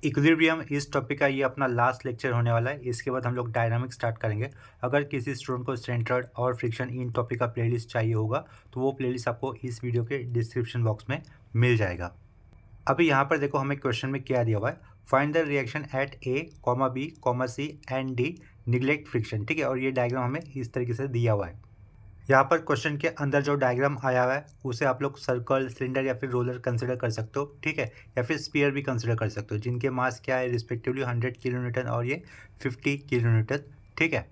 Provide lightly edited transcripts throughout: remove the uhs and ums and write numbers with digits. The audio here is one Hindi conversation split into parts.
इक्विलिब्रियम इस टॉपिक का ये अपना लास्ट लेक्चर होने वाला है। इसके बाद हम लोग डायनामिक स्टार्ट करेंगे। अगर किसी स्टूडेंट को सेंटर्ड और फ्रिक्शन इन टॉपिक का प्लेलिस्ट चाहिए होगा तो वो प्लेलिस्ट आपको इस वीडियो के डिस्क्रिप्शन बॉक्स में मिल जाएगा। अभी यहाँ पर देखो हमें क्वेश्चन में क्या दिया हुआ है, find the reaction at A comma B comma C and D neglect friction. ठीक है, और ये डायग्राम हमें इस तरीके से दिया हुआ है। यहाँ पर क्वेश्चन के अंदर जो डायग्राम आया हुआ है उसे आप लोग सर्कल, सिलेंडर या फिर रोलर कंसिडर कर सकते हो। ठीक है, या फिर स्पीयर भी कंसिडर कर सकते हो, जिनके मास क्या है रिस्पेक्टिवली 100 किलो न्यूटन और ये 50 किलो न्यूटन। ठीक है,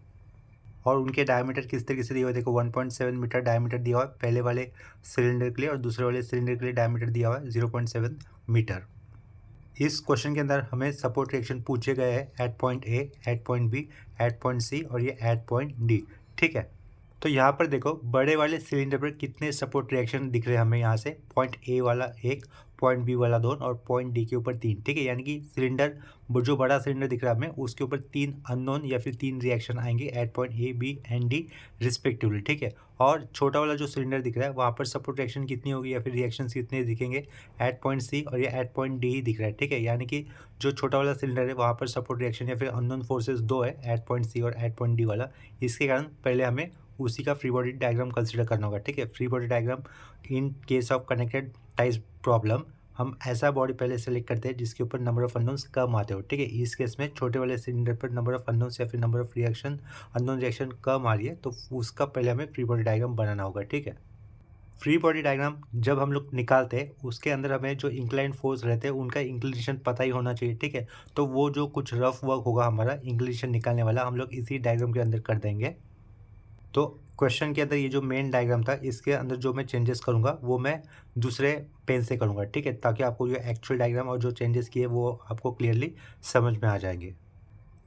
और उनके डायमीटर किस तरीके से दिया हुआ है, देखो 1.7 मीटर डायमीटर दिया हुआ है पहले वाले सिलेंडर के लिए, और दूसरे वाले सिलेंडर के लिए डायमीटर दिया हुआ है 0.7 मीटर। इस क्वेश्चन के अंदर हमें सपोर्ट रिएक्शन पूछे गए हैं at point A, at point B, at point C और ये एट पॉइंट डी। ठीक है, तो यहाँ पर देखो बड़े वाले सिलेंडर पर कितने सपोर्ट रिएक्शन दिख रहे हैं हमें यहाँ से, पॉइंट ए वाला एक, पॉइंट बी वाला दो और पॉइंट डी के ऊपर तीन। ठीक है, यानी कि सिलेंडर जो बड़ा सिलेंडर दिख रहा है हमें उसके ऊपर तीन अननोन या फिर तीन रिएक्शन आएंगे at point A, B and D respectively. ठीक है, और छोटा वाला जो सिलेंडर दिख रहा है वहाँ पर सपोर्ट रिएक्शन कितनी होगी या फिर रिएक्शन कितने दिखेंगे, एट पॉइंट सी और ये एट पॉइंट डी ही दिख रहा है। ठीक है, यानी कि जो छोटा वाला सिलेंडर है वहाँ पर सपोर्ट रिएक्शन या फिर अननोन फोर्सेस दो है, एट पॉइंट सी और एट पॉइंट डी वाला। इसके कारण पहले हमें उसी का फ्री बॉडी डायग्राम कंसीडर करना होगा। ठीक है, free body diagram in case of connected ties problem हम ऐसा बॉडी पहले सेलेक्ट करते हैं जिसके ऊपर नंबर ऑफ अननोन्स कम आते हो। ठीक है, इस केस में छोटे वाले सिलेंडर पर नंबर ऑफ अननोन्स या फिर number of reaction unknown reaction कम आ रही है, तो उसका पहले हमें फ्री बॉडी डायग्राम बनाना होगा। ठीक है, फ्री बॉडी डायग्राम जब हम लोग निकालते हैं उसके अंदर हमें जो इंक्लाइन फोर्स रहते हैं उनका इंक्लिनेशन पता ही होना चाहिए। ठीक है, तो वो जो कुछ रफ वर्क होगा हमारा इंक्लिनेशन निकालने वाला हम लोग इसी डायग्राम के अंदर कर देंगे। तो क्वेश्चन के अंदर ये जो मेन डायग्राम था इसके अंदर जो मैं चेंजेस करूँगा वो मैं दूसरे पेन से करूँगा। ठीक है, ताकि आपको जो एक्चुअल डायग्राम और जो चेंजेस किए वो आपको क्लियरली समझ में आ जाएंगे।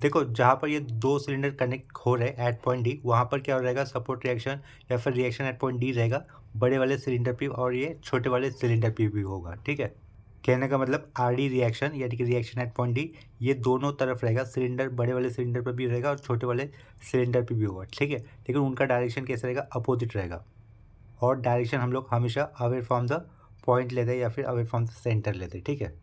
देखो जहाँ पर ये दो सिलेंडर कनेक्ट हो रहे हैं एट पॉइंट डी, वहाँ पर क्या रहेगा, सपोर्ट रिएक्शन या फिर रिएक्शन एट पॉइंट डी रहेगा बड़े वाले सिलेंडर पे और ये छोटे वाले सिलेंडर पे भी होगा। ठीक है, कहने का मतलब आर डी रिएक्शन यानी कि रिएक्शन एट पॉइंट डी ये दोनों तरफ रहेगा, सिलेंडर बड़े वाले सिलेंडर पर भी रहेगा और छोटे वाले सिलेंडर पे भी होगा। ठीक है, लेकिन उनका डायरेक्शन कैसे रहेगा, अपोजिट रहेगा। और डायरेक्शन हम लोग हमेशा अवे फ्रॉम द पॉइंट लेते हैं या फिर अवे फ्रॉम द सेंटर लेते हैं। ठीक है,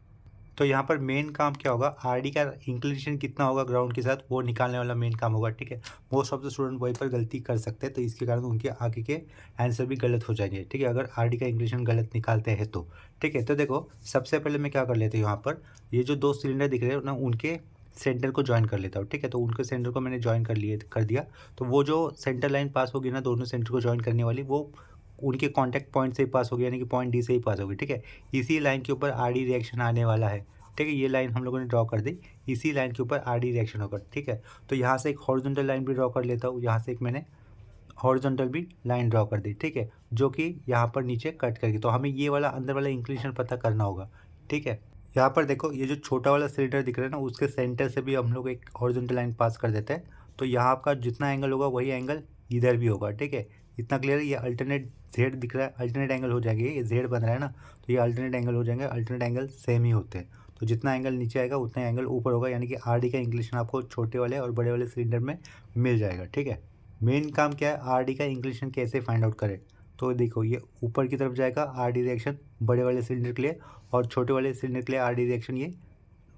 तो यहाँ पर मेन काम क्या होगा, आरडी का इंक्लिनेशन कितना होगा ग्राउंड के साथ वो निकालने वाला मेन काम होगा। ठीक है, मोस्ट ऑफ द स्टूडेंट वहीं पर गलती कर सकते हैं, तो इसके कारण उनके आगे के आंसर भी गलत हो जाएंगे। ठीक है, अगर आरडी का इंक्लिनेशन गलत निकालते हैं तो। ठीक है, तो देखो सबसे पहले मैं क्या कर लेता हूँ, यहाँ पर ये जो दो सिलेंडर दिख रहे हैं ना उनके सेंटर को ज्वाइन कर लेता हूँ। ठीक है, तो उनके सेंटर को मैंने ज्वाइन कर दिया, तो वो जो सेंटर लाइन पास होगी ना दोनों सेंटर को ज्वाइन करने वाली, वो उनके कॉन्टैक्ट पॉइंट से ही पास होगी, यानी कि पॉइंट डी से ही पास होगी। ठीक है, इसी लाइन के ऊपर आर डी रिएक्शन आने वाला है। ठीक है, ये लाइन हम लोगों ने ड्रॉ कर दी, इसी लाइन के ऊपर आर डी रिएक्शन होगा। ठीक है, तो यहाँ से एक हॉरिजॉन्टल लाइन भी ड्रॉ कर लेता हूँ, यहाँ से एक मैंने हॉरिजॉन्टल भी लाइन ड्रॉ कर दी। ठीक है, जो कि यहाँ पर नीचे कट करके, तो हमें ये वाला अंदर वाला इंक्लिनेशन पता करना होगा। ठीक है, यहाँ पर देखो ये जो छोटा वाला सिलेंडर दिख रहा है ना उसके सेंटर से भी हम लोग एक हॉरिजॉन्टल लाइन पास कर देते हैं, तो यहाँ आपका जितना एंगल होगा वही एंगल इधर भी होगा। ठीक है, इतना क्लियर है। ये अल्टरनेट जेड दिख रहा है, अल्टरनेट एंगल हो जाएंगे, ये जेड बन रहा है ना, तो ये अल्टरनेट एंगल हो जाएंगे, अल्टरनेट एंगल सेम ही होते हैं। तो जितना एंगल नीचे आएगा उतना एंगल ऊपर होगा, यानी कि आर डी का इंक्लिनेशन आपको छोटे वाले और बड़े वाले सिलेंडर में मिल जाएगा। ठीक है, मेन काम क्या है, आर डी का इंक्लिनेशन कैसे फाइंड आउट करें, तो देखो ये ऊपर की तरफ जाएगा आर डी रिएक्शन बड़े वाले सिलेंडर के लिए, और छोटे वाले सिलेंडर के लिए आर डी रिएक्शन ये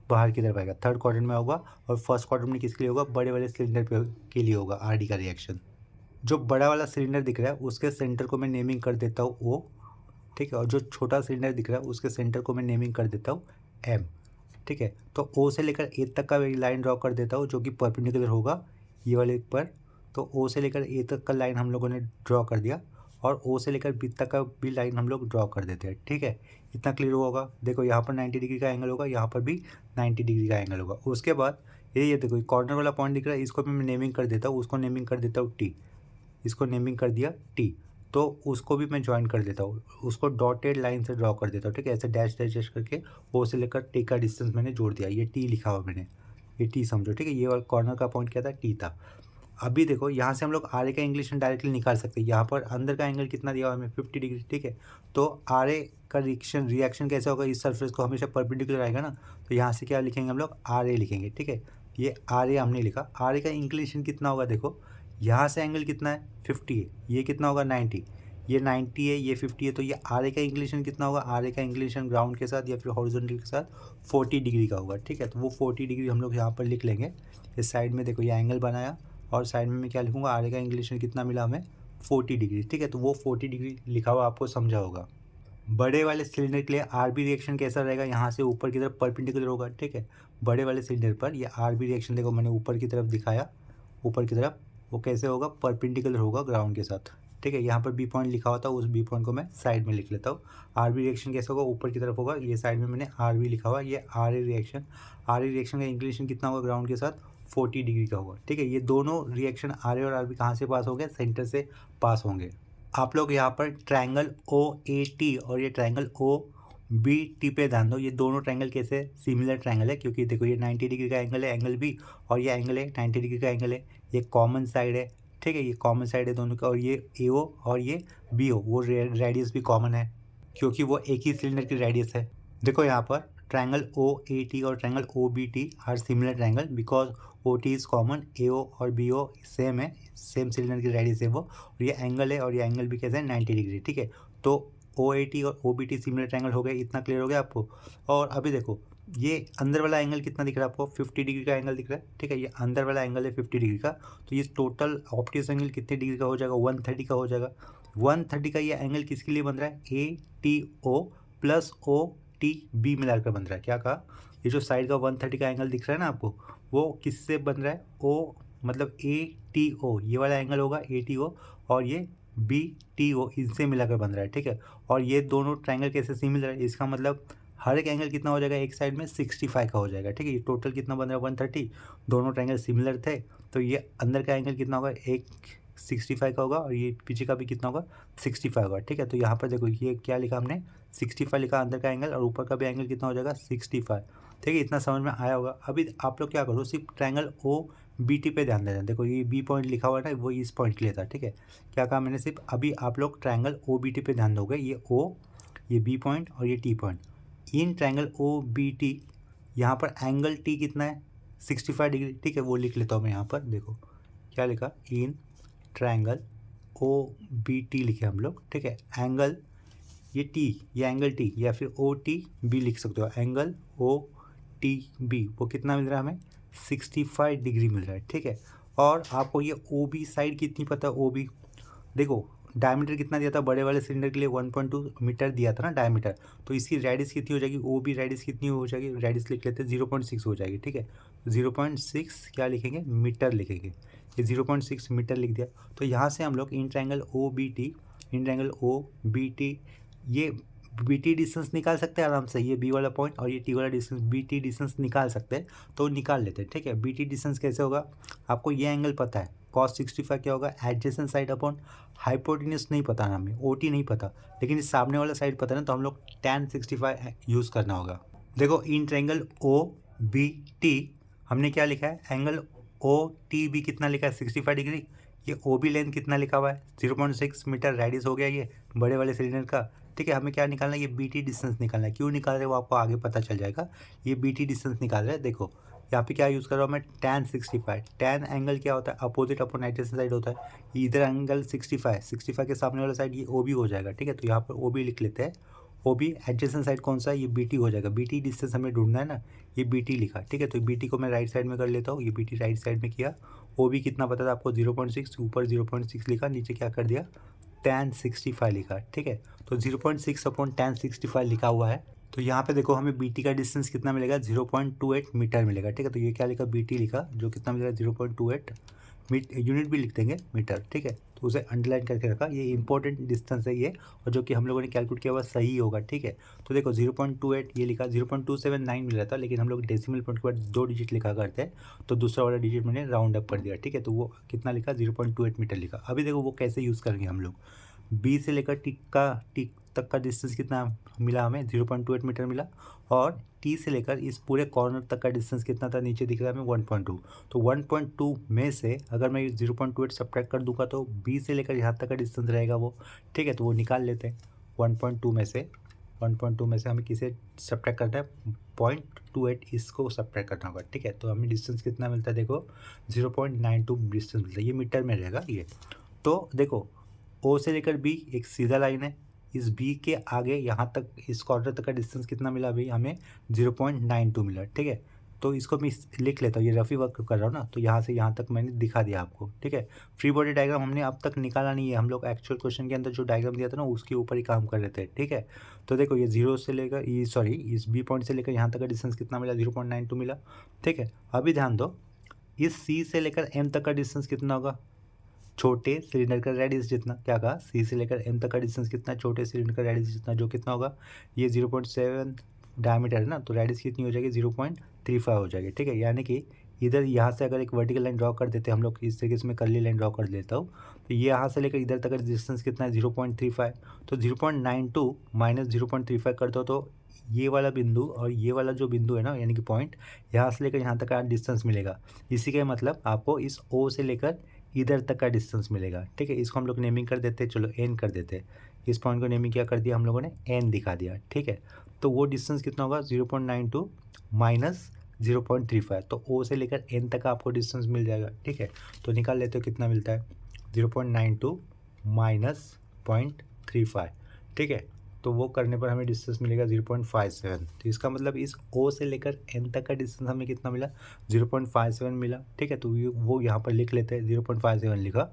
बाहर की तरफ आएगा, थर्ड क्वाड्रेंट में होगा, और फर्स्ट क्वाड्रेंट में किसके लिए होगा, बड़े वाले सिलेंडर के लिए होगा आर डी का रिएक्शन। जो बड़ा वाला सिलेंडर दिख रहा है उसके सेंटर को मैं नेमिंग कर देता हूँ ओ। ठीक है, और जो छोटा सिलेंडर दिख रहा है उसके सेंटर को मैं नेमिंग कर देता हूँ एम। ठीक है, तो ओ से लेकर ए तक का लाइन ड्रॉ कर देता हूँ जो कि परपेंडिकुलर होगा ये वाले पर। तो ओ से लेकर ए तक का लाइन हम लोगों ने ड्रॉ कर दिया, और ओ से लेकर बी तक का भी लाइन हम लोग ड्रॉ कर देते हैं। ठीक है, इतना क्लियर होगा। देखो यहाँ पर 90 डिग्री का एंगल होगा, यहाँ पर भी 90 डिग्री का एंगल होगा। उसके बाद ये देखो कॉर्नर वाला पॉइंट दिख रहा है, इसको भी मैं नेमिंग कर देता हूँ, उसको नेमिंग कर देता हूँ टी, इसको नेमिंग कर दिया टी, तो उसको भी मैं ज्वाइन कर देता हूँ, उसको डॉटेड लाइन से ड्रॉ कर देता हूँ। ठीक है, ऐसे डैश डैश डैश करके ओ से लेकर टी का डिस्टेंस मैंने जोड़ दिया, ये टी लिखा हुआ मैंने, ये टी समझो। ठीक है, ये वाला कॉर्नर का पॉइंट क्या था, टी था। अभी देखो यहाँ से हम लोग आर ए का इंक्लिनेशन डायरेक्टली निकाल सकते हैं, यहाँ पर अंदर का एंगल कितना दिया हुआ है हमें 50 डिग्री। ठीक है, तो आर ए का रिएक्शन कैसे होगा, इस सरफेस को हमेशा परपेंडिकुलर आएगा ना, तो यहाँ से क्या लिखेंगे हम लोग, आर ए लिखेंगे। ठीक है, ये आर ए हमने लिखा, आर ए का इंक्लिनेशन कितना होगा, देखो यहाँ से एंगल कितना है 50 है, ये कितना होगा 90, ये 90 है, ये 50 है, तो ये आर ए का इंक्लिनेशन कितना होगा, आर ए का इंक्लिनेशन ग्राउंड के साथ या फिर हॉरिजॉन्टल के साथ 40 डिग्री का होगा। ठीक है, तो वो 40 डिग्री हम लोग यहाँ पर लिख लेंगे। इस साइड में देखो ये एंगल बनाया और साइड में मैं क्या लिखूँगा, आर ए का इंक्लिनेशन कितना मिला हमें, 40 डिग्री। ठीक है, तो वो 40 डिग्री लिखा हुआ आपको समझा होगा। बड़े वाले सिलेंडर के लिए आर बी रिएक्शन कैसा रहेगा, यहाँ से ऊपर की तरफ परपेंडिकुलर होगा। ठीक है, बड़े वाले सिलेंडर पर ये आर बी रिएक्शन देखो मैंने ऊपर की तरफ दिखाया, ऊपर की तरफ वो कैसे होगा, परपेंडिकुलर होगा ग्राउंड के साथ। ठीक है, यहाँ पर बी पॉइंट लिखा होता है, उस बी पॉइंट को मैं साइड में लिख लेता हूँ। आर बी रिएक्शन कैसे होगा, ऊपर की तरफ होगा, ये साइड में मैंने आर बी लिखा हुआ, ये R A reaction. R A reaction का इंक्लिनेशन कितना होगा ग्राउंड के साथ, 40 डिग्री का होगा। ठीक है, ये दोनों रिएक्शन आर ए और आर बी कहाँ से पास होंगे, सेंटर से पास होंगे। आप लोग यहाँ पर ट्रायंगल ओ ए टी और ये ट्रायंगल ओ बी टी पे ध्यान दो। ये दोनों ट्रायंगल कैसे सिमिलर ट्रायंगल है, क्योंकि देखो ये 90 डिग्री का एंगल है, एंगल बी, और ये एंगल है 90 डिग्री का एंगल है। ये कॉमन साइड है। ठीक है, ये कॉमन साइड है दोनों का, और ये ए ओ और ये बी ओ, वो रेडियस भी कॉमन है क्योंकि वो एक ही सिलेंडर की रेडियस है। देखो यहाँ पर ट्रायंगल ओ ए टी और triangle O B T R similar triangle because O T is common, A O और बी ओ सेम है, सेम सिलेंडर की रेडियस है वो, और ये एंगल है और ये एंगल भी कैसे है 90 डिग्री। ठीक है, तो ओ ए टी और O B T similar triangle हो गए, इतना क्लियर हो गया आपको। और अभी देखो ये अंदर वाला एंगल कितना दिख रहा है आपको, 50 डिग्री का एंगल दिख रहा है। ठीक है, ये अंदर वाला एंगल है 50 डिग्री का, तो ये टोटल ऑप्टिक्स एंगल कितने डिग्री का हो जाएगा, 130 का हो जाएगा। 130 का ये एंगल किसके लिए बन रहा है, A T O plus O T B मिलाकर बन रहा है। क्या कहा, ये जो साइड का 130 का एंगल दिख रहा है ना आपको, वो किससे बन रहा है, ओ मतलब ए टी ओ, ये वाला एंगल होगा ए टी ओ, और ये बी टी ओ, इनसे मिलाकर बन रहा है। ठीक है, और ये दोनों ट्रायंगल कैसे सिमिलर है, इसका मतलब हर एक एंगल कितना हो जाएगा, एक साइड में 65 का हो जाएगा। ठीक है, ये टोटल कितना बन रहा है 130, दोनों ट्रायंगल सिमिलर थे, तो ये अंदर का एंगल कितना होगा, एक 65 का होगा, और ये पीछे का भी कितना होगा, 65 होगा। ठीक है, तो यहाँ पर देखो ये क्या लिखा हमने, 65 लिखा अंदर का एंगल, और ऊपर का भी एंगल कितना हो जाएगा 65। ठीक है, इतना समझ में आया होगा। अभी आप लोग क्या करो, सिर्फ ट्रायंगल ओ बी टी पे ध्यान देना। देखो ये बी पॉइंट लिखा हुआ है ना, वो इस पॉइंट के लिए था। ठीक है, क्या कहा मैंने, सिर्फ अभी आप लोग ट्रायंगल ओ बी टी पे ध्यान दोगे, ये ओ, ये बी पॉइंट और ये T point, in triangle O B T यहाँ पर एंगल टी कितना है, 65 डिग्री। ठीक है, वो लिख लेता हूँ मैं यहाँ पर, देखो क्या लिखा, in triangle O B T लिखे हम लोग। ठीक है, एंगल ये टी, ये एंगल टी या फिर ओ टी बी लिख सकते हो, एंगल ओ टी बी वो कितना मिल रहा है हमें, 65 डिग्री मिल रहा है। ठीक है, और आपको ये ओ बी साइड कितनी पता है, ओ बी देखो डायमीटर कितना दिया था बड़े वाले सिलेंडर के लिए, 1.2 मीटर दिया था ना डायमीटर, तो इसकी रेडियस कितनी हो जाएगी, ओ बी रेडियस कितनी हो जाएगी, रेडियस लिख लेते हैं 0.6 हो जाएगी। ठीक है, 0.6 क्या लिखेंगे, मीटर लिखेंगे, ये 0.6 मीटर लिख दिया। तो यहाँ से हम लोग in triangle O B T, in triangle O B T, ये बी टी डिस्टेंस निकाल सकते हैं आराम से, ये बी वाला पॉइंट और ये टी वाला डिस्टेंस, बी टी डिस्टेंस निकाल सकते हैं, तो निकाल लेते हैं। ठीक है, बी टी डिस्टेंस कैसे होगा, आपको ये एंगल पता है cos 65 क्या होगा, एडजेसेंट साइड अपॉन हाइपोटेन्यूज नहीं पता ना हमें, ओ टी नहीं पता, लेकिन इस सामने वाला साइड पता ना, तो हम लोग tan 65 यूज़ करना होगा। देखो in triangle O B T हमने क्या लिखा है, एंगल ओ टी बी कितना लिखा है 65 डिग्री, ये ओ बी लेंथ कितना लिखा हुआ है 0.6 मीटर रेडियस हो गया ये बड़े वाले सिलेंडर का। ठीक है, हमें क्या निकालना है, ये बी टी डिस्टेंस निकालना है। क्यों निकाल रहे हैं वो आपको आगे पता चल जाएगा। ये बी टी डिस्टेंस निकाल रहे हैं, देखो यहाँ पे क्या यूज़ कर रहा हूँ मैं, tan 65। tan एंगल क्या होता है, अपोजिट अपॉन एडजेसेंट साइड होता है, इधर एंगल 65 के सामने वाला साइड ये ओ बी हो जाएगा। ठीक है, तो यहाँ पर ओ बी लिख लेते हैं, ओ बी एडजेसेंट साइड कौन सा है, ये बी टी हो जाएगा, बी टी डिस्टेंस हमें ढूंढना है ना, ये बी टी लिखा। ठीक है, तो बी टी को मैं राइट साइड में कर लेता हूँ, ये बी टी राइट साइड में किया, ओ बी कितना पता था आपको 0.6, ऊपर 0.6 लिखा, नीचे क्या कर दिया tan 65 लिखा। ठीक है, तो 0.6 अपॉन tan 65 लिखा हुआ है, तो यहाँ पे देखो हमें बी टी का डिस्टेंस कितना मिलेगा 0.28 मीटर मिलेगा। ठीक है, तो ये क्या लिखा, बी टी लिखा, जो कितना मिलेगा 0.28 यूनिट भी लिख देंगे मीटर। ठीक है, तो उसे अंडरलाइन करके रखा, ये इंपॉर्टेंट डिस्टेंस है ये, और जो कि हम लोगों ने कैलकुलेट किया हुआ सही होगा। ठीक है, तो देखो 0.28 ये लिखा, 0.279 मिल रहा था, लेकिन हम लोग डेसिमल पॉइंट के बाद 2 डिजिट लिखा करते हैं, तो दूसरा वाला डिजिट मैंने राउंड अप कर दिया। ठीक है, तो वो कितना लिखा 0.28 मीटर लिखा। अभी देखो वो कैसे यूज़ करेंगे हम लोग, बी से लेकर टी तक का डिस्टेंस कितना मिला हमें 0.28 मीटर मिला, और टी से लेकर इस पूरे कॉर्नर तक का डिस्टेंस कितना था, नीचे दिख रहा है हमें 1.2, तो 1.2 में से अगर मैं 0.28 सब्ट्रैक्ट कर दूंगा तो बी से लेकर यहाँ तक का डिस्टेंस रहेगा वो। ठीक है, तो वो निकाल लेते हैं 1.2 में से, 1.2 में से हमें किसे सब्ट्रैक्ट करना है 0.28, इसको सब्ट्रैक्ट करना होगा। ठीक है, तो हमें डिस्टेंस कितना मिलता है, देखो 0.92 डिस्टेंस मिलता है, ये मीटर में रहेगा ये। तो देखो ओ से लेकर बी एक सीधा लाइन है, इस बी के आगे यहाँ तक इस क्वार्टर तक का डिस्टेंस कितना मिला अभी हमें 0.92 मिला, ठीक है। तो इसको मैं लिख लेता हूँ, ये रफी वर्क कर रहा हूँ ना, तो यहाँ से यहाँ तक मैंने दिखा दिया आपको, ठीक है। फ्री बॉडी डायग्राम हमने अब तक निकाला नहीं है, हम लोग एक्चुअल क्वेश्चन के अंदर जो डायग्राम दिया था ना उसके ऊपर ही काम कर रहे थे, ठीक है। तो देखो ये जीरो से लेकर इस बी पॉइंट से लेकर यहाँ तक का डिस्टेंस कितना मिला 0.92 मिला, ठीक है। अभी ध्यान दो, इस सी से लेकर एम तक का डिस्टेंस कितना होगा, छोटे सिलेंडर का रेडियस जितना, क्या कहा, सी से लेकर एम तक का डिस्टेंस कितना, छोटे सिलेंडर का रेडियस जितना, जो कितना होगा, ये 0.7 डायमीटर है ना, तो रेडियस कितनी हो जाएगी 0.35 हो जाएगी, ठीक है। यानी कि इधर यहाँ से अगर एक वर्टिकल लाइन ड्रॉ कर देते हैं हम लोग, इस तरीके से मैं कर्ली लाइन ड्रॉ कर देता हूँ, तो ये यहाँ से लेकर इधर तक का डिस्टेंस कितना है 0.35, तो 0.92 माइनस 0.35 कर दो, तो ये वाला बिंदु और ये वाला जो बिंदु है ना, यानी कि पॉइंट, यहाँ से लेकर यहाँ तक का डिस्टेंस मिलेगा। इसी का मतलब आपको इस ओ से लेकर इधर तक का डिस्टेंस मिलेगा, ठीक है। इसको हम लोग नेमिंग कर देते हैं, चलो एन कर देते हैं, इस पॉइंट को नेमिंग क्या कर दिया हम लोगों ने, एन दिखा दिया, ठीक है। तो वो डिस्टेंस कितना होगा 0.92 माइनस 0.35, तो ओ से लेकर एन तक का आपको डिस्टेंस मिल जाएगा, ठीक है। तो निकाल लेते हो कितना मिलता है 0.92 माइनस 0.35, ठीक है। तो वो करने पर हमें डिस्टेंस मिलेगा 0.57, तो इसका मतलब इस ओ से लेकर एन तक का डिस्टेंस हमें कितना मिला 0.57 मिला, ठीक है। तो वो यहाँ पर लिख लेते हैं, 0.57 लिखा।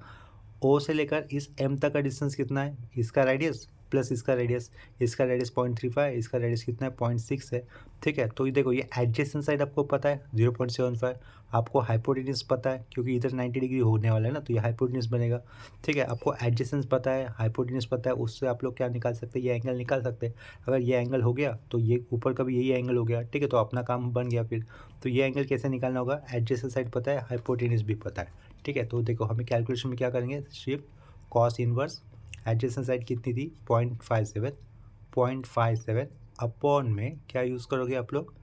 ओ से लेकर इस एम तक का डिस्टेंस कितना है, इसका रेडियस प्लस इसका रेडियस 0.35, इसका रेडियस कितना है 0.6 है, ठीक है। तो ये देखो, ये एडजेसेंट साइड आपको पता है 0.75, आपको हाइपोटेन्यूज पता है क्योंकि इधर 90 डिग्री होने वाला है ना, तो ये हाइपोटेन्यूज बनेगा, ठीक है। आपको एडजेसेंस पता है, हाइपोटेन्यूज पता है, उससे आप लोग क्या निकाल सकते हैं, ये एंगल निकाल सकते हैं। अगर ये एंगल हो गया तो ये ऊपर का भी यही एंगल हो गया, ठीक है। तो अपना काम बन गया फिर। तो ये एंगल कैसे निकालना होगा, एडजेसेंट साइड पता है, हाइपोटेन्यूज भी पता है, ठीक है। तो देखो हमें कैलकुलेशन में क्या करेंगे, सिर्फ कॉस इनवर्स एडजेसेंट साइड कितनी थी 0.57 अपॉन में क्या यूज़ करोगे आप लोग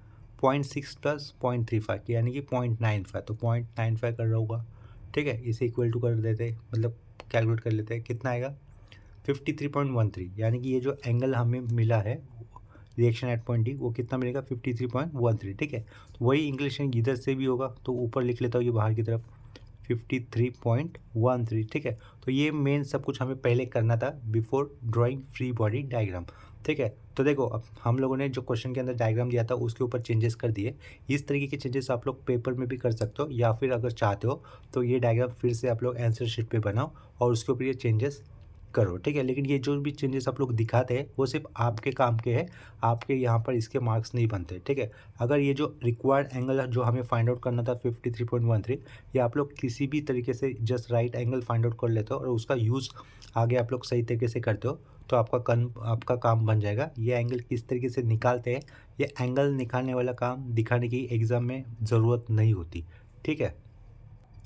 0.6 प्लस 0.35 यानी कि 0.95, तो 0.95 कर रहा होगा, ठीक है। इसे इक्वल टू कर देते हैं, मतलब कैलकुलेट कर लेते हैं, कितना आएगा 53.13, यानी कि ये जो एंगल हमें मिला है रिएक्शन एट पॉइंट डी वो कितना मिलेगा 53.13, ठीक है। तो वही इंग्लिशन इधर से भी होगा, तो ऊपर लिख लेता हूँ ये बाहर की तरफ 53.13, ठीक है। तो ये मेन सब कुछ हमें पहले करना था before drawing free body diagram, ठीक है। तो देखो अब हम लोगों ने जो क्वेश्चन के अंदर डायग्राम दिया था उसके ऊपर चेंजेस कर दिए, इस तरीके के चेंजेस आप लोग पेपर में भी कर सकते हो, या फिर अगर चाहते हो तो ये डायग्राम फिर से आप लोग आंसर शीट पे बनाओ और उसके ऊपर ये चेंजेस करो, ठीक है। लेकिन ये जो भी चेंजेस आप लोग दिखाते हैं वो सिर्फ आपके काम के हैं, आपके यहाँ पर इसके मार्क्स नहीं बनते, ठीक है। अगर ये जो रिक्वायर्ड एंगल जो हमें फाइंड आउट करना था 53.13, ये आप लोग किसी भी तरीके से just right angle find out कर लेते हो और उसका यूज़ आगे आप लोग सही तरीके से करते हो, तो आपका काम बन जाएगा। ये एंगल किस तरीके से निकालते हैं, ये एंगल निकालने वाला काम दिखाने की एग्ज़ाम में ज़रूरत नहीं होती, ठीक है।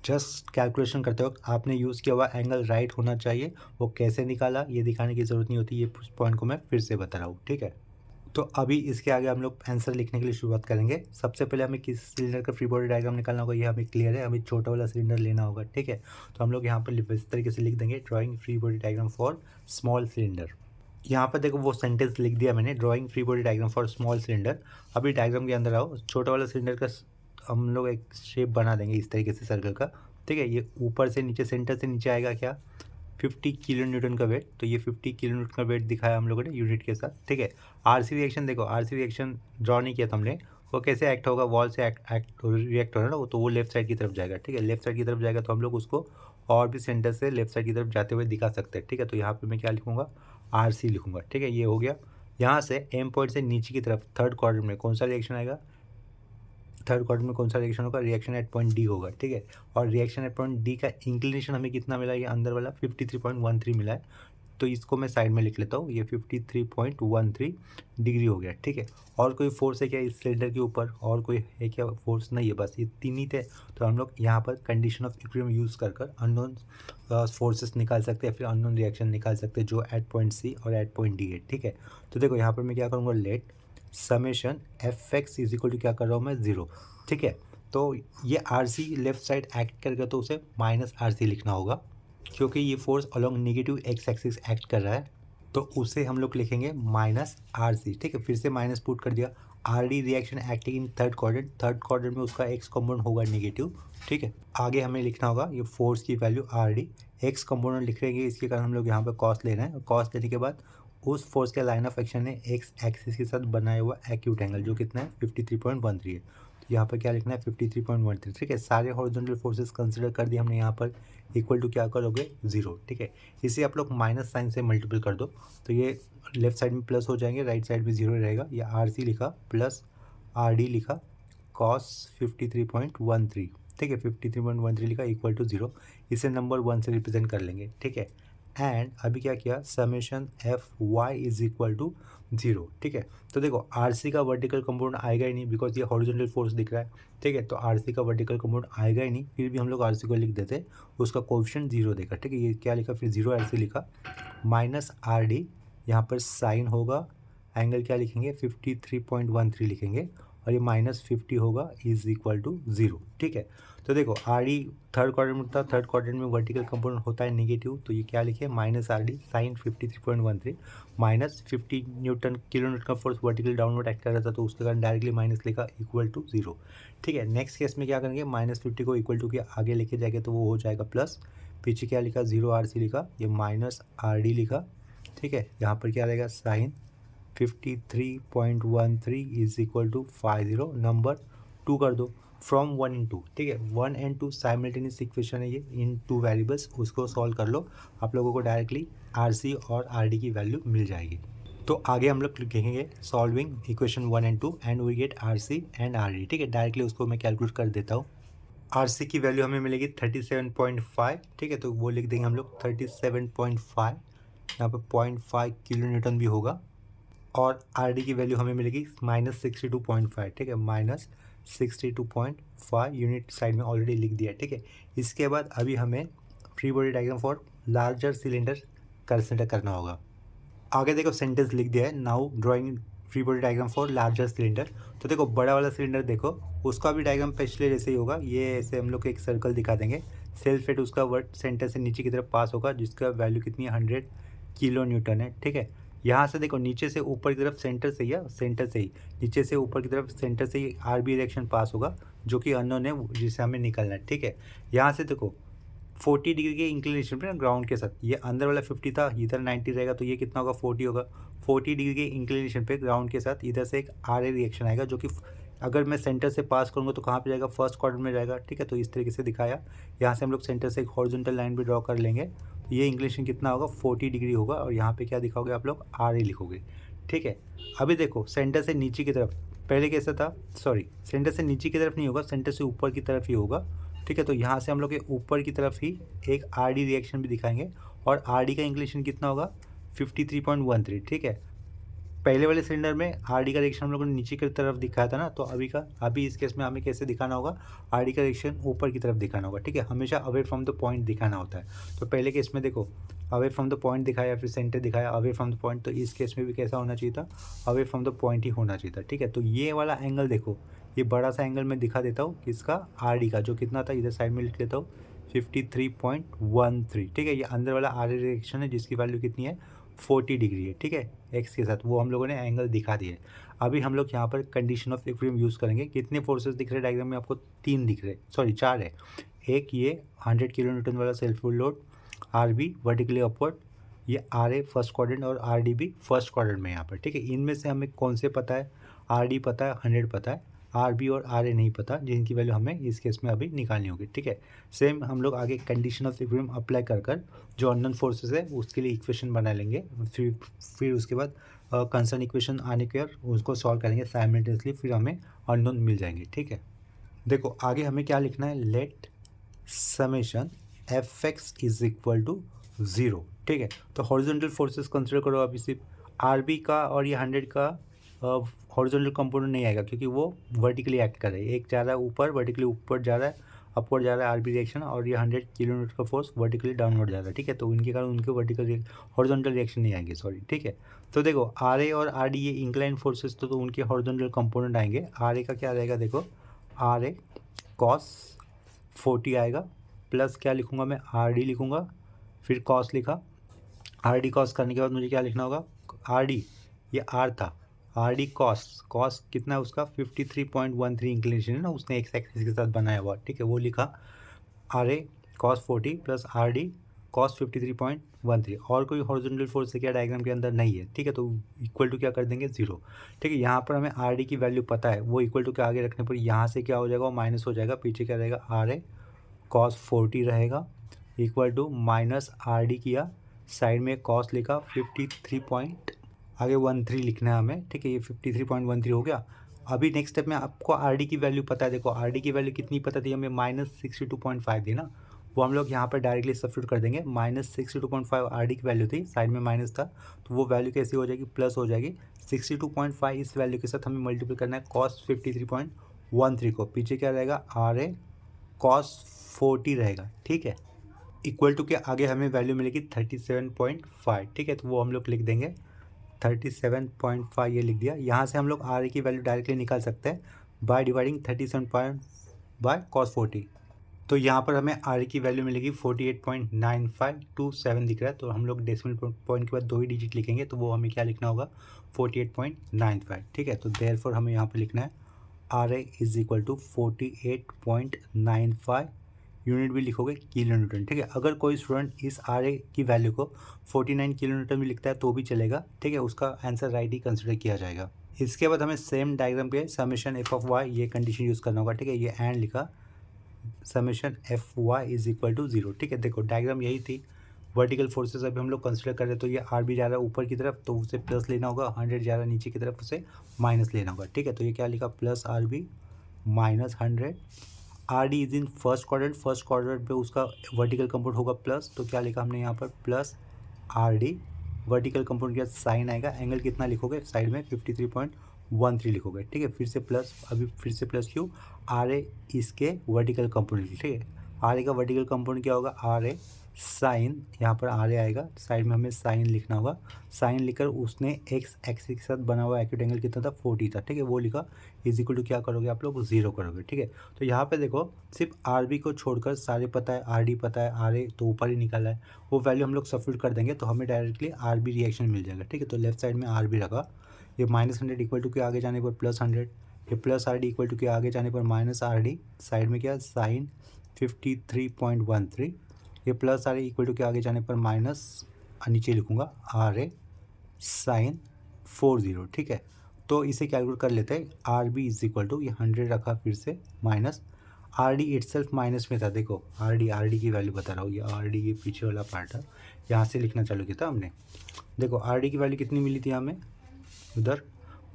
जस्ट कैलकुलेशन करते वक्त आपने यूज़ किया हुआ एंगल राइट होना चाहिए, वो कैसे निकाला ये दिखाने की ज़रूरत नहीं होती, ये पॉइंट को मैं फिर से बता रहा हूँ, ठीक है। तो अभी इसके आगे हम लोग आंसर लिखने के लिए शुरुआत करेंगे। सबसे पहले हमें किस सिलेंडर का फ्री बॉडी डायग्राम निकालना होगा ये हमें क्लियर है, हमें छोटा वाला सिलेंडर लेना होगा, ठीक है। तो हम लोग यहाँ पर इस तरीके से लिख देंगे, drawing free body diagram for small cylinder. यहाँ पर देखो वो सेंटेंस लिख दिया मैंने, drawing free body diagram for small cylinder. अभी डायग्राम के अंदर आओ, छोटा वाला सिलेंडर का हम लोग एक शेप बना देंगे इस तरीके से सर्कल का, ठीक है। ये ऊपर से नीचे, सेंटर से नीचे आएगा क्या 50 किलो न्यूटन का वेट, तो ये 50 किलो न्यूटन का वेट दिखाया हम लोगों ने यूनिट के साथ, ठीक है। आरसी रिएक्शन देखो, आरसी रिएक्शन ड्रॉ नहीं किया था हमने, वो कैसे एक्ट होगा, वॉल से रिएक्ट हो रहा है ना, तो वो लेफ्ट साइड की तरफ जाएगा, ठीक है। लेफ्ट साइड की तरफ जाएगा तो हम लोग उसको और भी सेंटर से लेफ्ट साइड की तरफ जाते हुए दिखा सकते हैं, ठीक है। तो यहाँ पे मैं क्या लिखूँगा आरसी लिखूँगा, ठीक है। ये हो गया। यहाँ से एम पॉइंट से नीचे की तरफ थर्ड क्वाड्रेंट में कौन सा रिएक्शन आएगा, थर्ड क्वाड्रेंट में कौन सा रिएक्शन होगा, रिएक्शन एट पॉइंट डी होगा, ठीक है। और रिएक्शन एट पॉइंट डी का इंक्लिनेशन हमें कितना मिला, ये अंदर वाला 53.13 मिला है, तो इसको मैं साइड में लिख लेता हूँ, ये 53.13 डिग्री हो गया, ठीक है। और कोई फोर्स है क्या इस सिलेंडर के ऊपर, और कोई है क्या फोर्स, नहीं है, बस ये तीन ही थे। तो हम लोग यहाँ पर कंडीशन ऑफ इक्विलिब्रियम यूज़ कर अननोन फोर्सेस निकाल सकते हैं, फिर अननोन रिएक्शन निकाल सकते हैं जो एट पॉइंट सी और एट पॉइंट डी है, ठीक है। तो देखो यहाँ पर मैं क्या करूँगा, let summation F X is equal to क्या कर रहा हूँ मैं 0, ठीक है। तो ये R C left side act करेगा तो उसे माइनस आर सी लिखना होगा, क्योंकि ये force along negative x axis act कर रहा है, तो उसे हम लोग लिखेंगे माइनस आर सी, ठीक है। फिर से माइनस पुट कर दिया, R D reaction acting in third quadrant में उसका एक्स कॉम्पोनेंट होगा नेगेटिव, ठीक है। आगे हमें लिखना होगा ये फोर्स की value R D x component लिख लेंगे, इसके कारण हम लोग यहाँ पर कॉस ले रहे हैं। कॉस लेने के बाद उस फोर्स के लाइन ऑफ एक्शन है एक्स एक्सिस के साथ बनाया हुआ एक्यूट एंगल, जो कितना है 53.13 है। तो यहाँ पर क्या लिखना है 53.13, ठीक है। सारे हॉरिजॉन्टल फोर्सेस कंसिडर कर दिए हमने यहाँ पर, इक्वल टू क्या करोगे 0, ठीक है। इसे आप लोग माइनस साइन से मल्टीपल कर दो, तो ये लेफ्ट साइड में प्लस हो जाएंगे, राइट साइड में 0 रहेगा। ये आर सी लिखा प्लस आर डी लिखा कॉस 53.13, ठीक है। 53.13 लिखा इक्वल टू 0, इसे नंबर 1 से रिप्रेजेंट कर लेंगे, ठीक है। एंड अभी क्या किया, summation F Y is equal to 0, ठीक है। तो देखो आर सी का वर्टिकल कंपोनेंट आएगा ही नहीं, बिकॉज ये हॉरिजॉन्टल फोर्स दिख रहा है, ठीक है। तो आर सी का वर्टिकल कंपोनेंट आएगा ही नहीं, फिर भी हम लोग आर सी को लिख देते, उसका कोएफिशिएंट 0 देगा, ठीक है। ये क्या लिखा, फिर 0 आर सी लिखा माइनस आर डी, यहाँ पर साइन होगा, एंगल क्या लिखेंगे 53.13 लिखेंगे, और ये -50 होगा इज इक्वल टू 0, ठीक है। तो देखो आर डी थर्ड क्वाड्रेंट में था, थर्ड क्वाड्रेंट में वर्टिकल कंपोनेंट होता है नेगेटिव, तो ये क्या लिखे minus R D sine 53.13 minus 50 newton kilo newton का फोर्स वर्टिकल डाउनवर्ड एक्ट कर रहा था, तो उसके कारण डायरेक्टली माइनस लिखा इक्वल टू 0, ठीक है। नेक्स्ट केस में क्या करेंगे, -50 को इक्वल टू के आगे लेके जाएंगे तो वो हो जाएगा प्लस, पीछे क्या लिखा 0 आर सी लिखा, ये माइनस आर डी लिखा, ठीक है। यहाँ पर क्या रहेगा sine 53.13 is equal to 50, number 2 कर दो फ्रॉम 1 and 2, ठीक है। 1 and 2 साइमल्टेनियस इक्वेशन है ये इन 2 वेरिएबल्स, उसको सॉल्व कर लो, आप लोगों को डायरेक्टली आर सी और आर डी की वैल्यू मिल जाएगी। तो आगे हम लोग लिखेंगे solving equation 1 and 2 and we get R C and R D, ठीक है। डायरेक्टली उसको मैं कैलकुलेट कर देता हूँ। आर सी की वैल्यू हमें मिलेगी 37.5, ठीक है। तो वो लिख देंगे हम लोग 37.5, यहाँ पर 0.5 किलो न्यूटन भी होगा, और आर डी की वैल्यू हमें मिलेगी -62.5, ठीक है। -62.5 यूनिट साइड में ऑलरेडी लिख दिया है, ठीक है। इसके बाद अभी हमें free body diagram for larger cylinder consider करना होगा। आगे देखो सेंटेंस लिख दिया है, now drawing free body diagram for larger cylinder. तो देखो बड़ा वाला सिलेंडर देखो, उसका भी डायग्राम पिछले जैसे ही होगा, ये ऐसे हम लोग एक सर्कल दिखा देंगे, सेल्फ वेट उसका वर्ड सेंटर से नीचे की तरफ पास होगा, जिसका वैल्यू कितनी है 100 किलो न्यूटन है, ठीक है। यहाँ से देखो नीचे से ऊपर की तरफ सेंटर से ही, या सेंटर से ही नीचे से ऊपर की तरफ सेंटर से ही आर बी रिएक्शन पास होगा, जो कि अननोन है, जिसे हमें निकलना है, ठीक है। यहाँ से देखो 40 डिग्री के इंक्लिनेशन पे ना ग्राउंड के साथ, ये अंदर वाला 50 था, इधर 90 रहेगा, तो ये कितना होगा 40 होगा। 40 डिग्री के इंक्लिनेशन पे ग्राउंड के साथ इधर से एक आर ए रिएक्शन आएगा, जो कि अगर मैं सेंटर से पास करूँगा तो कहाँ पे जाएगा, फर्स्ट क्वाड्रेंट में जाएगा, ठीक है। तो इस तरीके से दिखाया, यहाँ से हम लोग सेंटर से एक हॉरिजॉन्टल लाइन भी ड्रॉ कर लेंगे, तो ये इंक्लिनेशन कितना होगा 40 डिग्री होगा, और यहाँ पे क्या दिखाओगे आप लोग आर ए लिखोगे, ठीक है। अभी देखो सेंटर से नीचे की तरफ, पहले कैसा था, सॉरी सेंटर से नीचे की तरफ नहीं होगा, सेंटर से ऊपर की तरफ ही होगा, ठीक है। तो यहाँ से हम लोग के ऊपर की तरफ ही एक आर डी रिएक्शन भी दिखाएंगे, और आर डी का इंक्लिनेशन कितना होगा 53.13, ठीक है। पहले वाले सिलेंडर में आर डी का रिएक्शन हम लोगों ने नीचे की तरफ दिखाया था ना, तो अभी इस केस में हमें कैसे दिखाना होगा, आर डी का रिएक्शन ऊपर की तरफ दिखाना होगा, ठीक है। हमेशा अवे फ्रॉम द पॉइंट दिखाना होता है। तो पहले केस में देखो अवे फ्रॉम द पॉइंट दिखाया, फिर सेंटर दिखाया, अवे फ्रॉम द पॉइंट, तो इस केस में भी कैसा होना चाहिए था, अवे फ्रॉम द पॉइंट ही होना चाहिए था, ठीक है। तो ये वाला एंगल देखो, ये बड़ा सा एंगल मैं दिखा देता हूँ किसका, आर डी का, जो कितना था इधर साइड में लिख लेता हूँ 53.13, ठीक है। ये अंदर वाला आर डी रिएक्शन है, जिसकी वैल्यू कितनी है 40 डिग्री है, ठीक है, एक्स के साथ, वो हम लोगों ने एंगल दिखा दिए। अभी हम लोग यहाँ पर कंडीशन ऑफ इक्विलिब्रियम यूज़ करेंगे। कितने फोर्सेस दिख रहे हैं डायग्राम में आपको, 3 दिख रहे, सॉरी 4 है। एक ये 100 किलो न्यूटन वाला self load R B vertically upward, ये आर ए फर्स्ट क्वाड्रेंट और आर डी भी फर्स्ट क्वाड्रेंट में यहाँ पर, ठीक है। इनमें से हमें कौन से पता है, आर डी पता है 100 पता है, आर बी और आर ए नहीं पता, जिनकी वैल्यू हमें इस केस में अभी निकालनी होगी, ठीक है। सेम हम लोग आगे कंडीशन ऑफ इक्विलिब्रियम अप्लाई कर कर जो अननोन फोर्सेस है उसके लिए इक्वेशन बना लेंगे, फिर उसके बाद कंसर्न इक्वेशन आने के बाद उसको सॉल्व करेंगे साइमल्टेनियसली, फिर हमें अननोन मिल जाएंगे, ठीक है। देखो आगे हमें क्या लिखना है, let summation F X is equal to 0, ठीक है। तो हॉरिजॉन्टल फोर्सेस कंसिडर करो, अभी सिर्फ आर बी का और ये 100 का हॉरिजॉन्टल कंपोनेंट नहीं आएगा, क्योंकि वो वर्टिकली एक्ट कर रहे हैं, एक जा रहा है ऊपर, वर्टिकली ऊपर जा रहा है, अपवर्ड जा रहा है आर बी रिएक्शन, और ये 100 किलो न्यूटन का फोर्स वर्टिकली डाउनवर्ड जा रहा है, ठीक है। तो इनके कारण उनके वर्टिकल हॉरिजॉन्टल रिएक्शन नहीं आएंगे, सॉरी, ठीक है। तो देखो आर ए और आर डी ये इंक्लाइन फोर्सेस, तो उनके हॉरिजॉन्टल कंपोनेंट आएंगे। आर ए का क्या रहेगा, देखो आर ए कॉस 40 आएगा, प्लस क्या लिखूँगा मैं, आर डी लिखूँगा, फिर कॉस लिखा, आर डी कॉस करने के बाद मुझे क्या लिखना होगा, आर डी, ये आर था, आर डी कॉस, कॉस कितना है उसका 53.13 इंक्लिनेशन है ना, उसने एक्स एक्सिस के साथ बनाया हुआ, ठीक है, वो लिखा, R A cos 40 plus R D cos 53.13 और कोई हॉरिजॉन्टल फोर्स है क्या डायग्राम के अंदर नहीं है, ठीक है, तो इक्वल टू क्या कर देंगे 0, ठीक है। यहाँ पर हमें आर डी की वैल्यू पता है, वो इक्वल टू के आगे रखने पर यहाँ से क्या हो जाएगा, वो माइनस हो जाएगा, पीछे क्या रहेगा आर ए cos 40 रहेगा equal to minus R D किया, साइड में कॉस लिखा 53 पॉइंट आगे 13 लिखना है हमें, ठीक है, ये 53.13 हो गया। अभी नेक्स्ट स्टेप में आपको आर डी की वैल्यू पता है, देखो आर डी की वैल्यू कितनी पता थी हमें, -62.5 थी ना, वो हम लोग यहाँ पर डायरेक्टली सब्स्टिट्यूट कर देंगे, -62.5 आर डी की वैल्यू थी, साइड में माइनस था, तो वो वैल्यू कैसी हो जाएगी, प्लस हो जाएगी। 62.5 इस वैल्यू के साथ हमें मल्टीपल करना है cos 53.13 को, पीछे क्या रहेगा आर ए cos 40 रहेगा, ठीक है, इक्वल टू के आगे हमें वैल्यू मिलेगी 37.5, ठीक है, तो वो हम लोग लिख देंगे 37.5, ये लिख दिया। यहाँ से हम लोग आर ए की वैल्यू डायरेक्टली निकाल सकते हैं बाय डिवाइडिंग 37 बाय cos 40, तो यहाँ पर हमें आर ए की वैल्यू मिलेगी 48.9527 दिख रहा है, तो हम लोग डेसिमल पॉइंट के बाद 2 ही डिजिट लिखेंगे, तो वो हमें क्या लिखना होगा 48.95, ठीक है, तो देयरफॉर हमें यहाँ पर लिखना है R A is equal to 48.95, unit भी लिखोगे किलो न्यूटन, ठीक है। अगर कोई स्टूडेंट इस आर ए की वैल्यू को 49 किलो न्यूटन भी लिखता है तो भी चलेगा, ठीक है, उसका आंसर राइट ही कंसिडर किया जाएगा। इसके बाद हमें सेम डायग्राम पे समेशन एफ ऑफ वाई ये कंडीशन यूज़ करना होगा, ठीक है, ये एंड लिखा summation F Y is equal to 0, ठीक है। देखो डायग्राम यही थी, वर्टिकल फोर्सेस अभी हम लोग कंसिडर कर रहे हैं, तो ये आर बी जा रहा है ऊपर की तरफ, तो उसे प्लस लेना होगा, 100 जा रहा है नीचे की तरफ, उसे माइनस लेना होगा, ठीक है, तो ये क्या लिखा plus R B minus 100, R D is in first quadrant पे उसका वर्टिकल कंपोनेंट होगा प्लस, तो क्या लिखा हमने यहाँ पर plus R D, vertical component के साथ साइन आएगा, एंगल कितना लिखोगे साइड में 53.13 लिखोगे, ठीक है, फिर से प्लस, अभी फिर से प्लस क्यों, आर ए इसके वर्टिकल कंपोनेंट, ठीक है, आर ए का वर्टिकल कंपोनेंट क्या होगा आर ए साइन, यहाँ पर आर ए आएगा, साइड में हमें साइन लिखना होगा, साइन लिखकर उसने एक्स एक्सिस के साथ बना हुआ एक्यूट एंगल कितना था 40 था, ठीक है, वो लिखा इज इक्वल टू क्या करोगे आप लोग 0 करोगे, ठीक है। तो यहाँ पे देखो सिर्फ आर बी को छोड़कर सारे पता है, आर डी पता है, आर ए तो ऊपर ही निकाला है, वो वैल्यू हम लोग सब्स्टिट्यूट कर देंगे तो हमें डायरेक्टली आर बी रिएक्शन मिल जाएगा, ठीक है। तो लेफ्ट साइड में आर बी रखा, ये -100 इक्वल टू के आगे जाने पर +100, ये plus R D equal to के आगे जाने पर माइनस आर डी, साइड में क्या साइन 53.13, ये plus R A equal to के आगे जाने पर माइनस, नीचे लिखूँगा आर ए साइन 40, ठीक है। तो इसे कैलकुलेट कर लेते हैं, R B is equal to ये 100 रखा, फिर से minus R D itself minus में था, देखो आर डी की वैल्यू बता रहा हूँ, ये आर डी ये पीछे वाला पार्ट है, यहाँ से लिखना चालू किया था हमने, देखो आर डी की वैल्यू कितनी मिली थी हमें उधर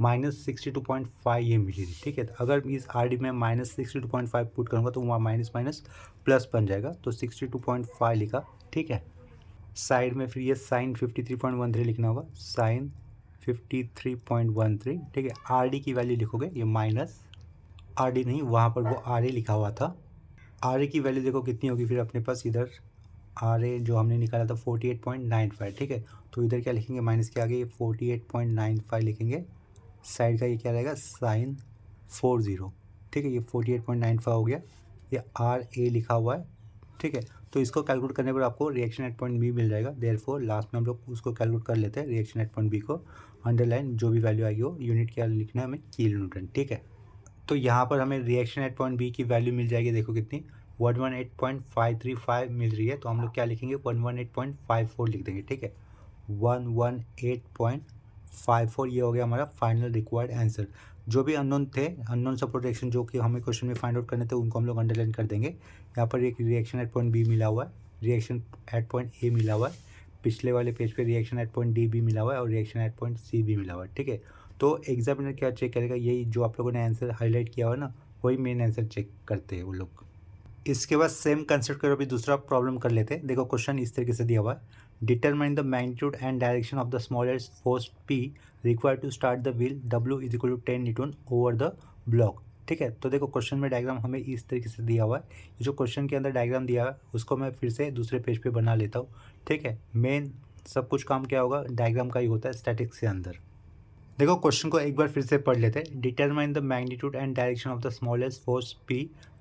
-62.5 ये मिली थी, ठीक है। तो अगर इस आर डी में -62.5 पुट करूँगा तो वहाँ माइनस माइनस प्लस बन जाएगा, तो 62.5 लिखा, ठीक है। साइड में फिर ये साइन 53.13 लिखना होगा, साइन 53.13, ठीक है। आर डी की वैल्यू लिखोगे, ये माइनस आर डी नहीं, वहाँ पर वो आर ए लिखा हुआ था, आर ए की वैल्यू देखो कितनी होगी फिर अपने पास, इधर आर ए जो हमने निकाला था 48.95, ठीक है, तो इधर क्या लिखेंगे माइनस के आगे ये 48.95 लिखेंगे, साइड का ये क्या रहेगा साइन 40, ठीक है, ये 48.95 हो गया, ये आर ए लिखा हुआ है, ठीक है। तो इसको कैलकुलेट करने पर आपको रिएक्शन एट पॉइंट बी मिल जाएगा, देयरफॉर लास्ट में हम लोग उसको कैलकुलेट कर लेते हैं, रिएक्शन एट पॉइंट बी को अंडरलाइन जो भी वैल्यू आएगी वो यूनिट क्या लिखना है हमें किलो न्यूटन, ठीक है। तो यहाँ पर हमें रिएक्शन एट पॉइंट बी की वैल्यू मिल जाएगी, देखो कितनी 118.535 मिल रही है, तो हम लोग क्या लिखेंगे 118.54 लिख देंगे, ठीक है, 118.54, ये हो गया हमारा फाइनल रिक्वायर्ड आंसर। जो भी अननोन थे, अननोन सपोर्ट रिएक्शन जो कि हमें क्वेश्चन में फाइंड आउट करने थे, उनको हम लोग अंडरलाइन कर देंगे। यहाँ पर एक रिएक्शन एट पॉइंट बी मिला हुआ है, रिएक्शन एट पॉइंट ए मिला हुआ है, पिछले वाले पेज पे रिएक्शन एट पॉइंट डी भी मिला हुआ है और रिएक्शन एट पॉइंट सी भी मिला हुआ है, ठीक है। तो एग्जामिनर क्या चेक करेगा, यही जो आप लोगों ने आंसर हाईलाइट किया हुआ है ना, वही मेन आंसर चेक करते हैं वो लोग। इसके बाद सेम कंसेप्ट करो, अभी दूसरा प्रॉब्लम कर लेते हैं। देखो क्वेश्चन इस तरीके से दिया हुआ है, determine the magnitude and direction of the smallest force P required to start the wheel W is equal to 10 newton over the block, ठीक है। तो देखो क्वेश्चन में डायग्राम हमें इस तरीके से दिया हुआ है, ये जो क्वेश्चन के अंदर डायग्राम दिया है उसको मैं फिर से दूसरे पेज पे बना लेता हूँ, ठीक है। मेन सब कुछ काम क्या होगा डायग्राम का ही होता है स्टैटिक्स के अंदर। देखो क्वेश्चन को एक बार फिर से पढ़ लेते हैं, determine the magnitude and direction of the smallest force P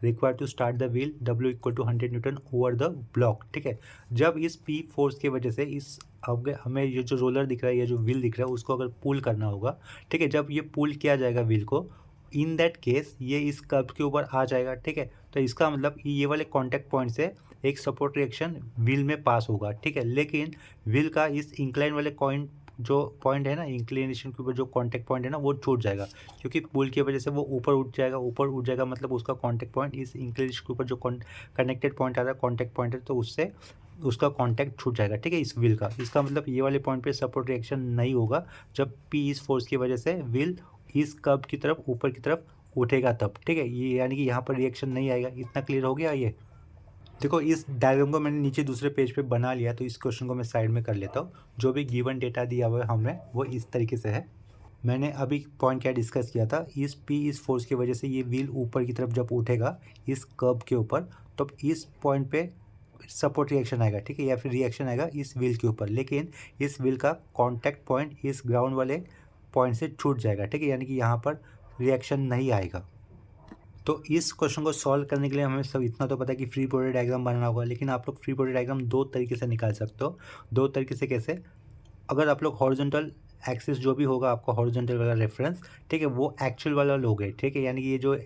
required to start the wheel W equal to 100 newton over the block, ठीक है। जब इस P फोर्स की वजह से इस अब हमें ये जो रोलर दिख रहा है, ये जो व्हील दिख रहा है, उसको अगर पुल करना होगा, ठीक है, जब ये पुल किया जाएगा व्हील को, इन दैट केस ये इस कर्व के ऊपर आ जाएगा, ठीक है। तो इसका मतलब ये वाले कॉन्टैक्ट पॉइंट से एक सपोर्ट रिएक्शन व्हील में पास होगा, ठीक है। लेकिन व्हील का इस इंक्लाइन वाले पॉइंट है ना, इंक्लिनेशन के ऊपर जो कॉन्टैक्ट पॉइंट है ना, वो छूट जाएगा, क्योंकि पुल की वजह से वो ऊपर उठ जाएगा मतलब उसका कॉन्टैक्ट पॉइंट इस इंक्लिनेशन के ऊपर जो कनेक्टेड पॉइंट आ रहा है, कॉन्टैक्ट पॉइंट है, तो उससे उसका कॉन्टैक्ट छूट जाएगा, ठीक है, इस व्हील का। इसका मतलब ये वाले पॉइंट पे सपोर्ट रिएक्शन नहीं होगा जब पी इस फोर्स की वजह से व्हील इस कर्व की तरफ ऊपर की तरफ उठेगा तब, ठीक है। ये यानी कि यहाँ पर रिएक्शन नहीं आएगा। इतना क्लियर हो गया ये? देखो, इस डायग्राम को मैंने नीचे दूसरे पेज पे बना लिया, तो इस क्वेश्चन को मैं साइड में कर लेता हूँ। जो भी गिवन डेटा दिया हुआ है हमें वो इस तरीके से है। मैंने अभी पॉइंट क्या डिस्कस किया था, इस फोर्स की वजह से ये व्हील ऊपर की तरफ जब उठेगा इस कर्व के ऊपर, तो इस पॉइंट पे सपोर्ट रिएक्शन आएगा, ठीक है, या फिर रिएक्शन आएगा इस व्हील के ऊपर। लेकिन इस व्हील का कॉन्टैक्ट पॉइंट इस ग्राउंड वाले पॉइंट से छूट जाएगा, ठीक है, यानी कि यहाँ पर रिएक्शन नहीं आएगा। तो इस क्वेश्चन को सॉल्व करने के लिए हमें सब इतना तो पता है कि फ्री बॉडी डायग्राम बनाना होगा। लेकिन आप लोग फ्री बॉडी डायग्राम दो तरीके से निकाल सकते हो। दो तरीके से कैसे? अगर आप लोग हॉरिजॉन्टल एक्सिस जो भी होगा आपका हॉरिजॉन्टल वाला रेफरेंस, ठीक है, वो एक्चुअल वाला लोगे, ठीक है, यानी कि ये जो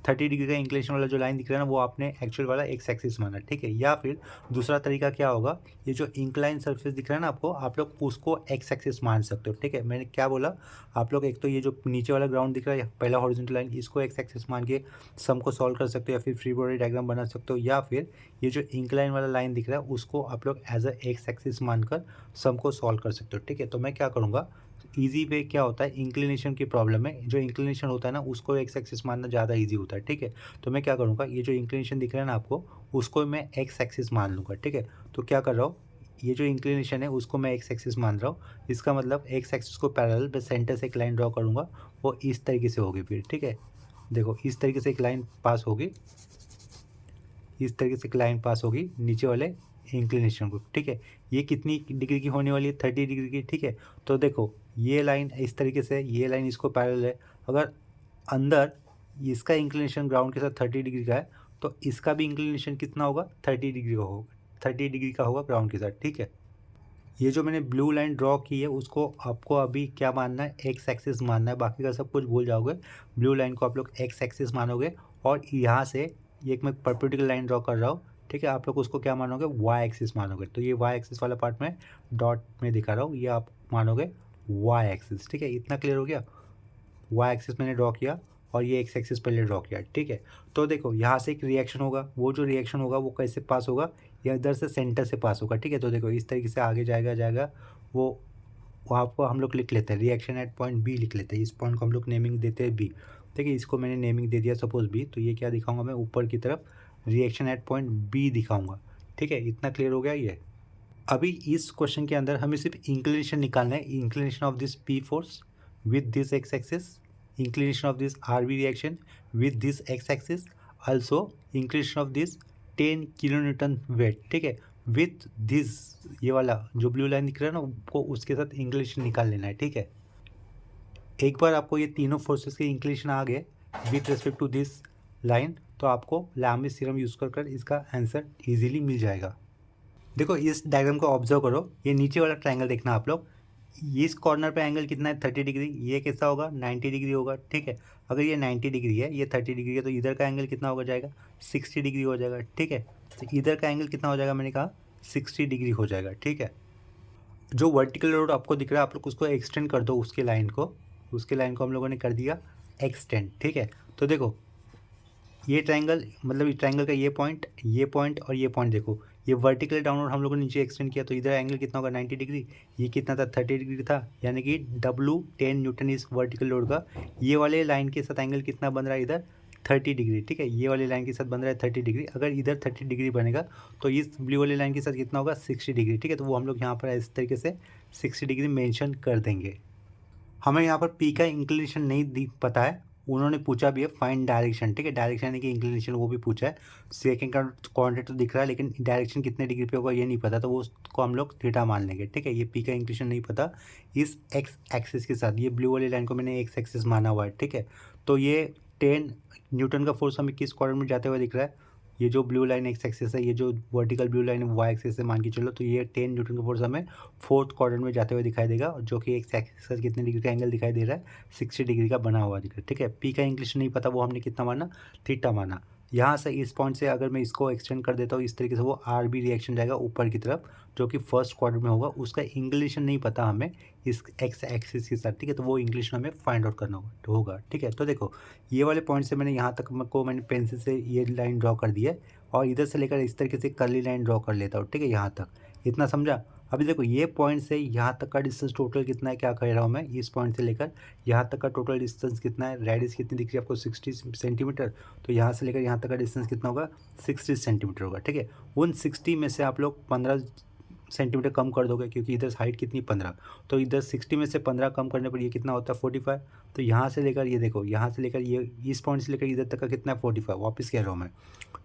30 डिग्री का इंक्लिनेशन वाला जो लाइन दिख रहा है ना, वो आपने एक्चुअल वाला एक्स एक्सिस माना, ठीक है। या फिर दूसरा तरीका क्या होगा, ये जो इंक्लाइन सरफेस दिख रहा है ना आपको, आप लोग उसको एक्स एक्सिस मान सकते हो, ठीक है। मैंने क्या बोला, आप लोग एक तो ये जो नीचे वाला ग्राउंड दिख रहा है पहला हॉरिजॉन्टल लाइन, इसको एक्स एक्सिस मान के सम को सॉल्व कर सकते हो, या फिर फ्री बॉडी डायग्राम बना सकते हो, या फिर ये जो इंक्लाइन वाला लाइन दिख रहा है उसको आप लोग एज अ एक्स एक्सिस मानकर सम को सॉल्व कर सकते हो, ठीक है। तो मैं क्या करूँगा, ईजी वे क्या होता है, इंक्लिनेशन की प्रॉब्लम में जो इंक्लिनेशन होता है ना उसको एक्स एक्सिस मानना ज़्यादा ईजी होता है, ठीक है। तो मैं क्या करूँगा, ये जो इंक्लिनेशन दिख रहा है ना आपको, उसको मैं एक्स एक्सिस मान लूँगा, ठीक है। तो क्या कर रहा हूँ, ये जो इंक्लिनेशन है उसको मैं एक्स एक्सिस मान रहा हूँ। इसका मतलब एक्स एक्सिस को पैरेलल मैं सेंटर से एक लाइन ड्रॉ करूँगा, वो इस तरीके से होगी फिर, ठीक है। देखो, इस तरीके से एक लाइन पास होगी, इस तरीके से एक लाइन पास होगी नीचे वाले इंक्लिनेशन को, ठीक है। ये कितनी डिग्री की होने वाली है, 30 डिग्री की, ठीक है। तो देखो, ये लाइन इस तरीके से, ये लाइन इसको पैरेलल है। अगर अंदर इसका इंक्लिनेशन ग्राउंड के साथ 30 डिग्री का है, तो इसका भी इंक्लिनेशन कितना होगा, 30 डिग्री का होगा, 30 डिग्री का होगा ग्राउंड के साथ, ठीक है। ये जो मैंने ब्लू लाइन ड्रॉ की है उसको आपको अभी क्या मानना है, एक्स एक्सिस मानना है, बाकी का सब कुछ भूल जाओगे। ब्लू लाइन को आप लोग एक्स एक्सिस मानोगे, और यहाँ से ये एक मैं परपेंडिकुलर लाइन ड्रॉ कर रहा हूँ, ठीक है, आप लोग उसको क्या मानोगे, वाई एक्सिस मानोगे। तो ये वाई एक्सिस वाला पार्ट में डॉट में दिखा रहा हूँ, ये आप मानोगे वाई एक्सिस, ठीक है। इतना क्लियर हो गया? वाई एक्सिस मैंने ड्रॉ किया और ये एक्स एक्सिस पहले ड्रॉ किया, ठीक है। तो देखो, यहाँ से एक रिएक्शन होगा, वो जो रिएक्शन होगा वो कैसे पास होगा, या इधर से सेंटर से पास होगा, ठीक है। तो देखो, इस तरीके से आगे जाएगा वो वहाँ को हम लोग लिख लेते हैं, रिएक्शन एट पॉइंट बी लिख लेते हैं। इस पॉइंट को हम लोग नेमिंग देते हैं बी, ठीक है। इसको मैंने नेमिंग दे दिया सपोज बी, तो ये क्या दिखाऊंगा मैं, ऊपर की तरफ रिएक्शन एट पॉइंट बी दिखाऊंगा, ठीक है। इतना क्लियर हो गया ये? अभी इस क्वेश्चन के अंदर हमें सिर्फ इंक्लिनेशन निकालना है, inclination of this P force with this X axis, inclination of this R B reaction with this X axis, also inclination of this 10 kilo newton weight, ठीक है, विथ दिस, ये वाला जो ब्लू लाइन दिख रहा है ना, आपको उसके साथ इंक्लिनेशन निकाल लेना है, ठीक है। एक बार आपको ये तीनों फोर्सेस के इंक्लिनेशन आ गए with respect to this line, तो आपको लैम्बिस थ्योरम यूज़ कर इसका आंसर इजीली मिल जाएगा। देखो, इस डायग्राम को ऑब्जर्व करो, ये नीचे वाला ट्रायंगल देखना आप लोग, इस कॉर्नर पे एंगल कितना है, 30 डिग्री, ये कैसा होगा, 90 डिग्री होगा, ठीक है। अगर ये 90 डिग्री है, ये 30 डिग्री है, तो इधर का एंगल कितना होगा जाएगा, 60 डिग्री हो जाएगा, ठीक है। तो इधर का एंगल कितना हो जाएगा, मैंने कहा 60 डिग्री हो जाएगा, ठीक है। जो वर्टिकल रोड आपको दिख रहा है, आप लोग उसको एक्सटेंड कर दो, उसके लाइन को हम लोगों ने कर दिया एक्सटेंड, ठीक है। तो देखो, ये ट्रायंगल, मतलब ये ट्रायंगल का ये पॉइंट और ये पॉइंट, देखो, ये वर्टिकली डाउनवर्ड हम लोगों ने नीचे एक्सटेंड किया, तो इधर एंगल कितना होगा, 90 डिग्री। ये कितना था, 30 डिग्री था, यानी कि W 10 न्यूटन इस वर्टिकल लोड का। ये वाले लाइन के साथ एंगल कितना बन रहा है इधर, 30 डिग्री, ठीक है। ये वाली लाइन के साथ बन रहा है 30 डिग्री। अगर इधर 30 डिग्री बनेगा तो इस ब्लू वाली लाइन के साथ कितना होगा, 60 डिग्री, ठीक है। तो वो हम लोग यहाँ पर इस तरीके से 60 डिग्री मेंशन कर देंगे। हमें यहाँ पर पी का इंक्लिनेशन नहीं पता है, उन्होंने पूछा भी है फाइंड डायरेक्शन, ठीक है। डायरेक्शन यानी कि इंक्लिनेशन वो भी पूछा है। सेकंड का कोऑर्डिनेट तो दिख रहा है, लेकिन डायरेक्शन कितने डिग्री पे होगा ये नहीं पता, तो वो उसको हम लोग थीटा मान लेंगे, ठीक है। ये पी का इंक्लिनेशन नहीं पता। इस एक्स एक्सिस के साथ ये ब्लू वाली लाइन को मैंने एक्स एक्सिस माना हुआ है, ठीक है। तो ये 10 न्यूटन का फोर्स हमें किस कोऑर्डिनेट में जाते हुए दिख रहा है, ये जो ब्लू लाइन एक्स एक्सिस है, ये जो vertical blue line Y axis से मान के चलो, तो ये 10 न्यूटन का फोर्स हमें फोर्थ क्वाड्रेंट में जाते हुए दिखाई देगा, जो कि एक्स एक्सिस का कितने डिग्री का एंगल दिखाई दे रहा है, 60 डिग्री का बना हुआ दिख रहा है, ठीक है। पी का इंक्लिनेशन नहीं पता, वो हमने कितना माना, थीटा माना। यहाँ से इस पॉइंट से अगर मैं इसको एक्सटेंड कर देता हूँ इस तरीके से, वो आर बी रिएक्शन जाएगा ऊपर की तरफ, जो कि फर्स्ट क्वाड्रेंट में होगा। उसका इंग्लिशन नहीं पता हमें इस एक्स एक्सिस के साथ, ठीक है, तो वो इंग्लिश हमें फाइंड आउट करना होगा, ठीक है। तो देखो ये वाले पॉइंट से मैंने यहाँ तक मैंने पेंसिल से ये लाइन ड्रॉ कर दी है, और इधर से लेकर इस तरीके से कर्ली लाइन ड्रॉ कर लेता हूँ, ठीक है, यहाँ तक। इतना समझा? अभी देखो ये पॉइंट से यहाँ तक का डिस्टेंस टोटल कितना है, क्या कह रहा हूँ मैं, इस पॉइंट से लेकर यहाँ तक का टोटल डिस्टेंस कितना है, रेडियस कितनी दिख रही है आपको, 60 सेंटीमीटर। तो यहाँ से लेकर यहाँ तक का डिस्टेंस कितना होगा, 60 सेंटीमीटर होगा, ठीक है। उन 60 में से आप लोग 15 सेंटीमीटर कम कर दोगे, क्योंकि इधर हाइट कितनी 15, तो इधर 60 में से 15 कम करने पर ये कितना होता है 45। तो यहाँ से लेकर ये देखो, यहाँ से लेकर ये इस पॉइंट से लेकर इधर तक का कितना है 45, वापस कह रहा हूँ मैं।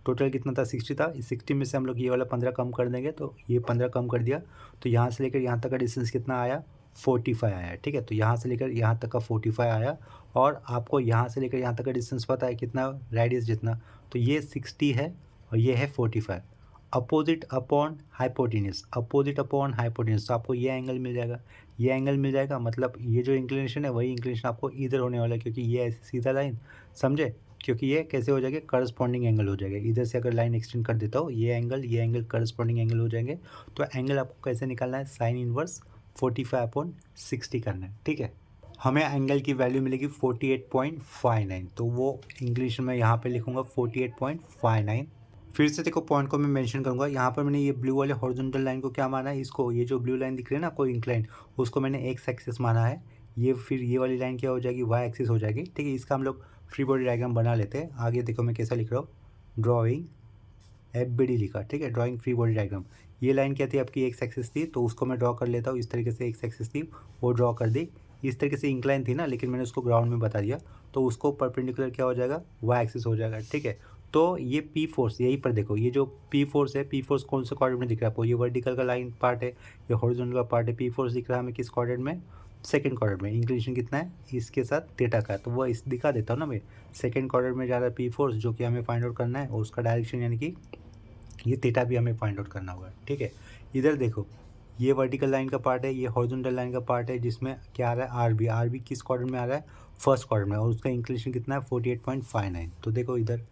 टोटल कितना था 60 था, इस 60 में से हम लोग ये वाला 15 कम कर देंगे, तो ये 15 कम कर दिया, तो यहाँ से लेकर यहाँ तक का डिस्टेंस कितना आया 45 आया, ठीक है। तो यहाँ से लेकर यहाँ तक का 45 आया, और आपको यहाँ से लेकर यहाँ तक का डिस्टेंस पता है कितना, रेडियस जितना, तो ये 60 है और ये है 45। Opposite upon hypotenuse, opposite upon hypotenuse, तो आपको ये एंगल मिल जाएगा, ये एंगल मिल जाएगा, मतलब ये जो इंक्लिनेशन है वही इंक्लिनेशन आपको इधर होने वाला है, क्योंकि ये ऐसी सीधा लाइन, समझे, क्योंकि ये कैसे हो जाएगा, करस्पॉन्डिंग एंगल हो जाएगा। इधर से अगर लाइन एक्सटेंड कर देता हूँ, ये एंगल करस्पॉन्डिंग एंगल हो जाएंगे। तो एंगल आपको कैसे निकालना है, साइन इनवर्स 45/60 करना है, ठीक है। हमें एंगल की वैल्यू मिलेगी 48.59, तो वो इंग्लिश में यहाँ पे लिखूंगा 48.59। फिर से देखो पॉइंट को मैं मेंशन करूंगा, यहाँ पर मैंने ये ब्लू वाले हॉरिजॉन्टल लाइन को क्या माना है, इसको, ये जो ब्लू लाइन दिख रही है ना कोई इंक्लाइन, उसको मैंने एक्स एक्सिस माना है। ये फिर ये वाली लाइन क्या हो जाएगी, वाई एक्सिस हो जाएगी, ठीक है। इसका हम लोग फ्री बॉडी डायग्राम बना लेते हैं। आगे देखो मैं कैसा लिख रहा हूँ, ड्राइंग FBD लिखा, ठीक है, ड्राइंग फ्री बॉडी डायग्राम। ये लाइन क्या थी आपकी, एक्स एक्सिस थी, तो उसको मैं ड्रॉ कर लेता हूँ इस तरीके से, एक्स एक्सिस थी वो ड्रॉ कर दी। इस तरीके से इंक्लाइन थी ना, लेकिन मैंने उसको ग्राउंड में बता दिया, तो उसको परपेंडिकुलर क्या हो जाएगा, वाई एक्सिस हो जाएगा, ठीक है। तो ये पी फोर्स, यहीं पर देखो, ये जो पी फोर्स है, पी फोर्स कौन से क्वाड्रेंट में दिख रहा है आपको, ये वर्टिकल का लाइन पार्ट है, ये हॉरिजॉन्टल का पार्ट है। पी फोर्स दिख रहा है हमें किस क्वाड्रेंट में, सेकंड क्वाड्रेंट में। इंक्लिनेशन कितना है, इसके साथ थीटा का है, तो वो इस दिखा देता हूँ ना मैं, सेकंड क्वाड्रेंट में जा रहा है पी फोर्स, जो कि हमें फाइंड आउट करना है, और उसका डायरेक्शन यानी कि ये थीटा भी हमें फाइंड आउट करना होगा, ठीक है। इधर देखो, ये वर्टिकल लाइन का पार्ट है, ये हॉरिजॉन्टल लाइन का पार्ट है, जिसमें क्या आ रहा है आरबी, आरबी किस क्वाड्रेंट में आ रहा है, फर्स्ट क्वाड्रेंट में, और उसका इंक्लिनेशन कितना है 48.59। तो देखो इधर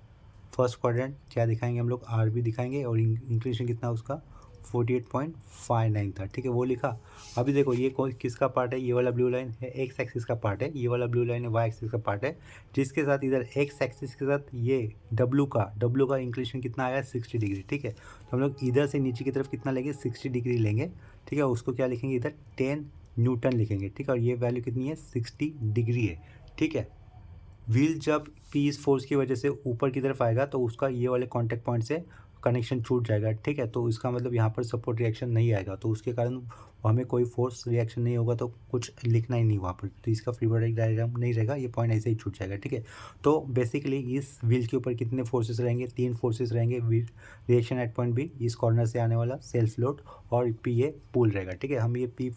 फर्स्ट क्वाड्रेंट क्या दिखाएंगे हम लोग, आरबी दिखाएंगे, और इंक्लिनेशन कितना उसका 48.59 था, ठीक है, वो लिखा। अभी देखो ये कौन किसका पार्ट है, ये वाला ब्लू लाइन है एक्स एक्सिस का पार्ट है, ये वाला ब्लू लाइन है वाई एक्सिस का पार्ट है, जिसके साथ इधर एक्स एक्सिस के साथ ये डब्लू का इंक्लिनेशन कितना आया 60 डिग्री, ठीक है। तो हम लोग इधर से नीचे की तरफ कितना लेंगे, 60 डिग्री लेंगे, ठीक है। उसको क्या लिखेंगे इधर 10 न्यूटन लिखेंगे, ठीक है, और ये वैल्यू कितनी है 60 डिग्री है, ठीक है। व्हील जब पी इस फोर्स की वजह से ऊपर की तरफ आएगा, तो उसका ये वाले कांटेक्ट पॉइंट से कनेक्शन छूट जाएगा, ठीक है। तो इसका मतलब यहाँ पर सपोर्ट रिएक्शन नहीं आएगा, तो उसके कारण हमें कोई फोर्स रिएक्शन नहीं होगा, तो कुछ लिखना ही नहीं वहाँ पर, तो इसका फ्री बॉडी डायग्राम नहीं रहेगा, ये पॉइंट ऐसे ही छूट जाएगा, ठीक है। तो बेसिकली इस व्हील के ऊपर कितने फोर्सेस रहेंगे, 3 फोर्सेस रहेंगे। Wheel reaction at point B, इस कॉर्नर से आने वाला सेल्फ लोड, और पी ये पुल रहेगा, ठीक है। हम ये पी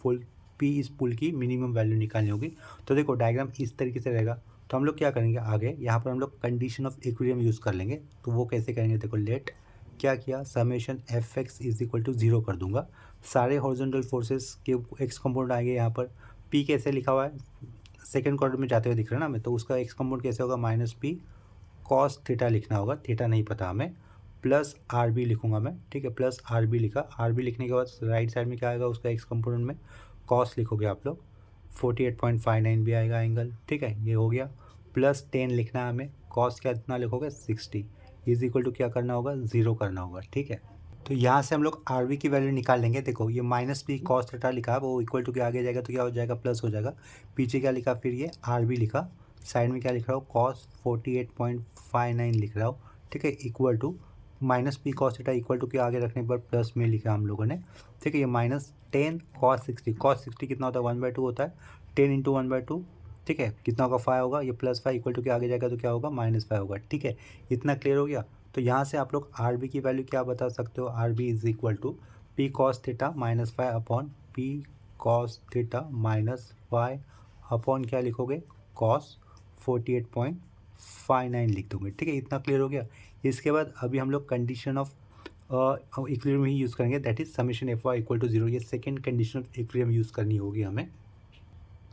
इस पुल की मिनिमम वैल्यू निकालनी होगी। तो देखो डायग्राम इस तरीके से रहेगा। तो हम लोग क्या करेंगे आगे, यहाँ पर हम लोग कंडीशन ऑफ इक्विलिब्रियम यूज़ कर लेंगे। तो वो कैसे करेंगे, देखो लेट क्या किया, summation F X is equal to 0 कर दूंगा। सारे हॉरिजॉन्टल फोर्सेस के एक्स कंपाउंड आएंगे। यहाँ पर पी कैसे लिखा हुआ है, सेकंड क्वाड्रेंट में जाते हुए दिख रहा है ना हमें, तो उसका एक्स कंपाउंड कैसे होगा, माइनस पी कॉस थीटा लिखना होगा, थीटा नहीं पता हमें, प्लस आर बी लिखूंगा मैं, ठीक है, प्लस आर बी लिखा। आर बी लिखने के बाद राइट साइड में क्या आएगा, उसका एक्स कंपोनेंट में कॉस लिखोगे आप लोग, 48.59 भी आएगा एंगल, ठीक है, ये हो गया। प्लस 10 लिखना है हमें, कॉस क्या इतना लिखोगे 60 इज इक्वल टू क्या करना होगा 0 करना होगा, ठीक है। तो यहाँ से हम लोग आर बी की वैल्यू निकाल लेंगे। देखो ये माइनस पी कॉस थीटा लिखा है, वो इक्वल टू के आगे जाएगा तो क्या हो जाएगा, प्लस हो जाएगा। पीछे क्या लिखा, फिर ये आर बी लिखा, साइड में क्या लिख रहा हूँ, कॉस 48.59 लिख रहा हूँ, ठीक है, equal to minus P cos theta equal to के आगे रखने पर प्लस में लिखा हम लोगों ने, ठीक है। ये माइनस 10 कॉस 60 कितना होता है 1/2 होता है, 10 इंटू 1/2, ठीक है, कितना होगा 5 होगा, ये +5 इक्वल टू के आगे जाएगा तो क्या होगा -5 होगा, ठीक है। इतना क्लियर हो गया। तो यहाँ से आप लोग आर बी की वैल्यू क्या बता सकते हो, R B is equal to P cos theta -5 upon P cos theta -5 upon क्या लिखोगे, कॉस 48.59 लिख दोगे, ठीक है। इतना क्लियर हो गया। इसके बाद अभी हम लोग कंडीशन ऑफ इक्विलिब्रियम ही यूज़ करेंगे, that is summation F Y equal to 0। ये second condition of equilibrium use करनी होगी हमें।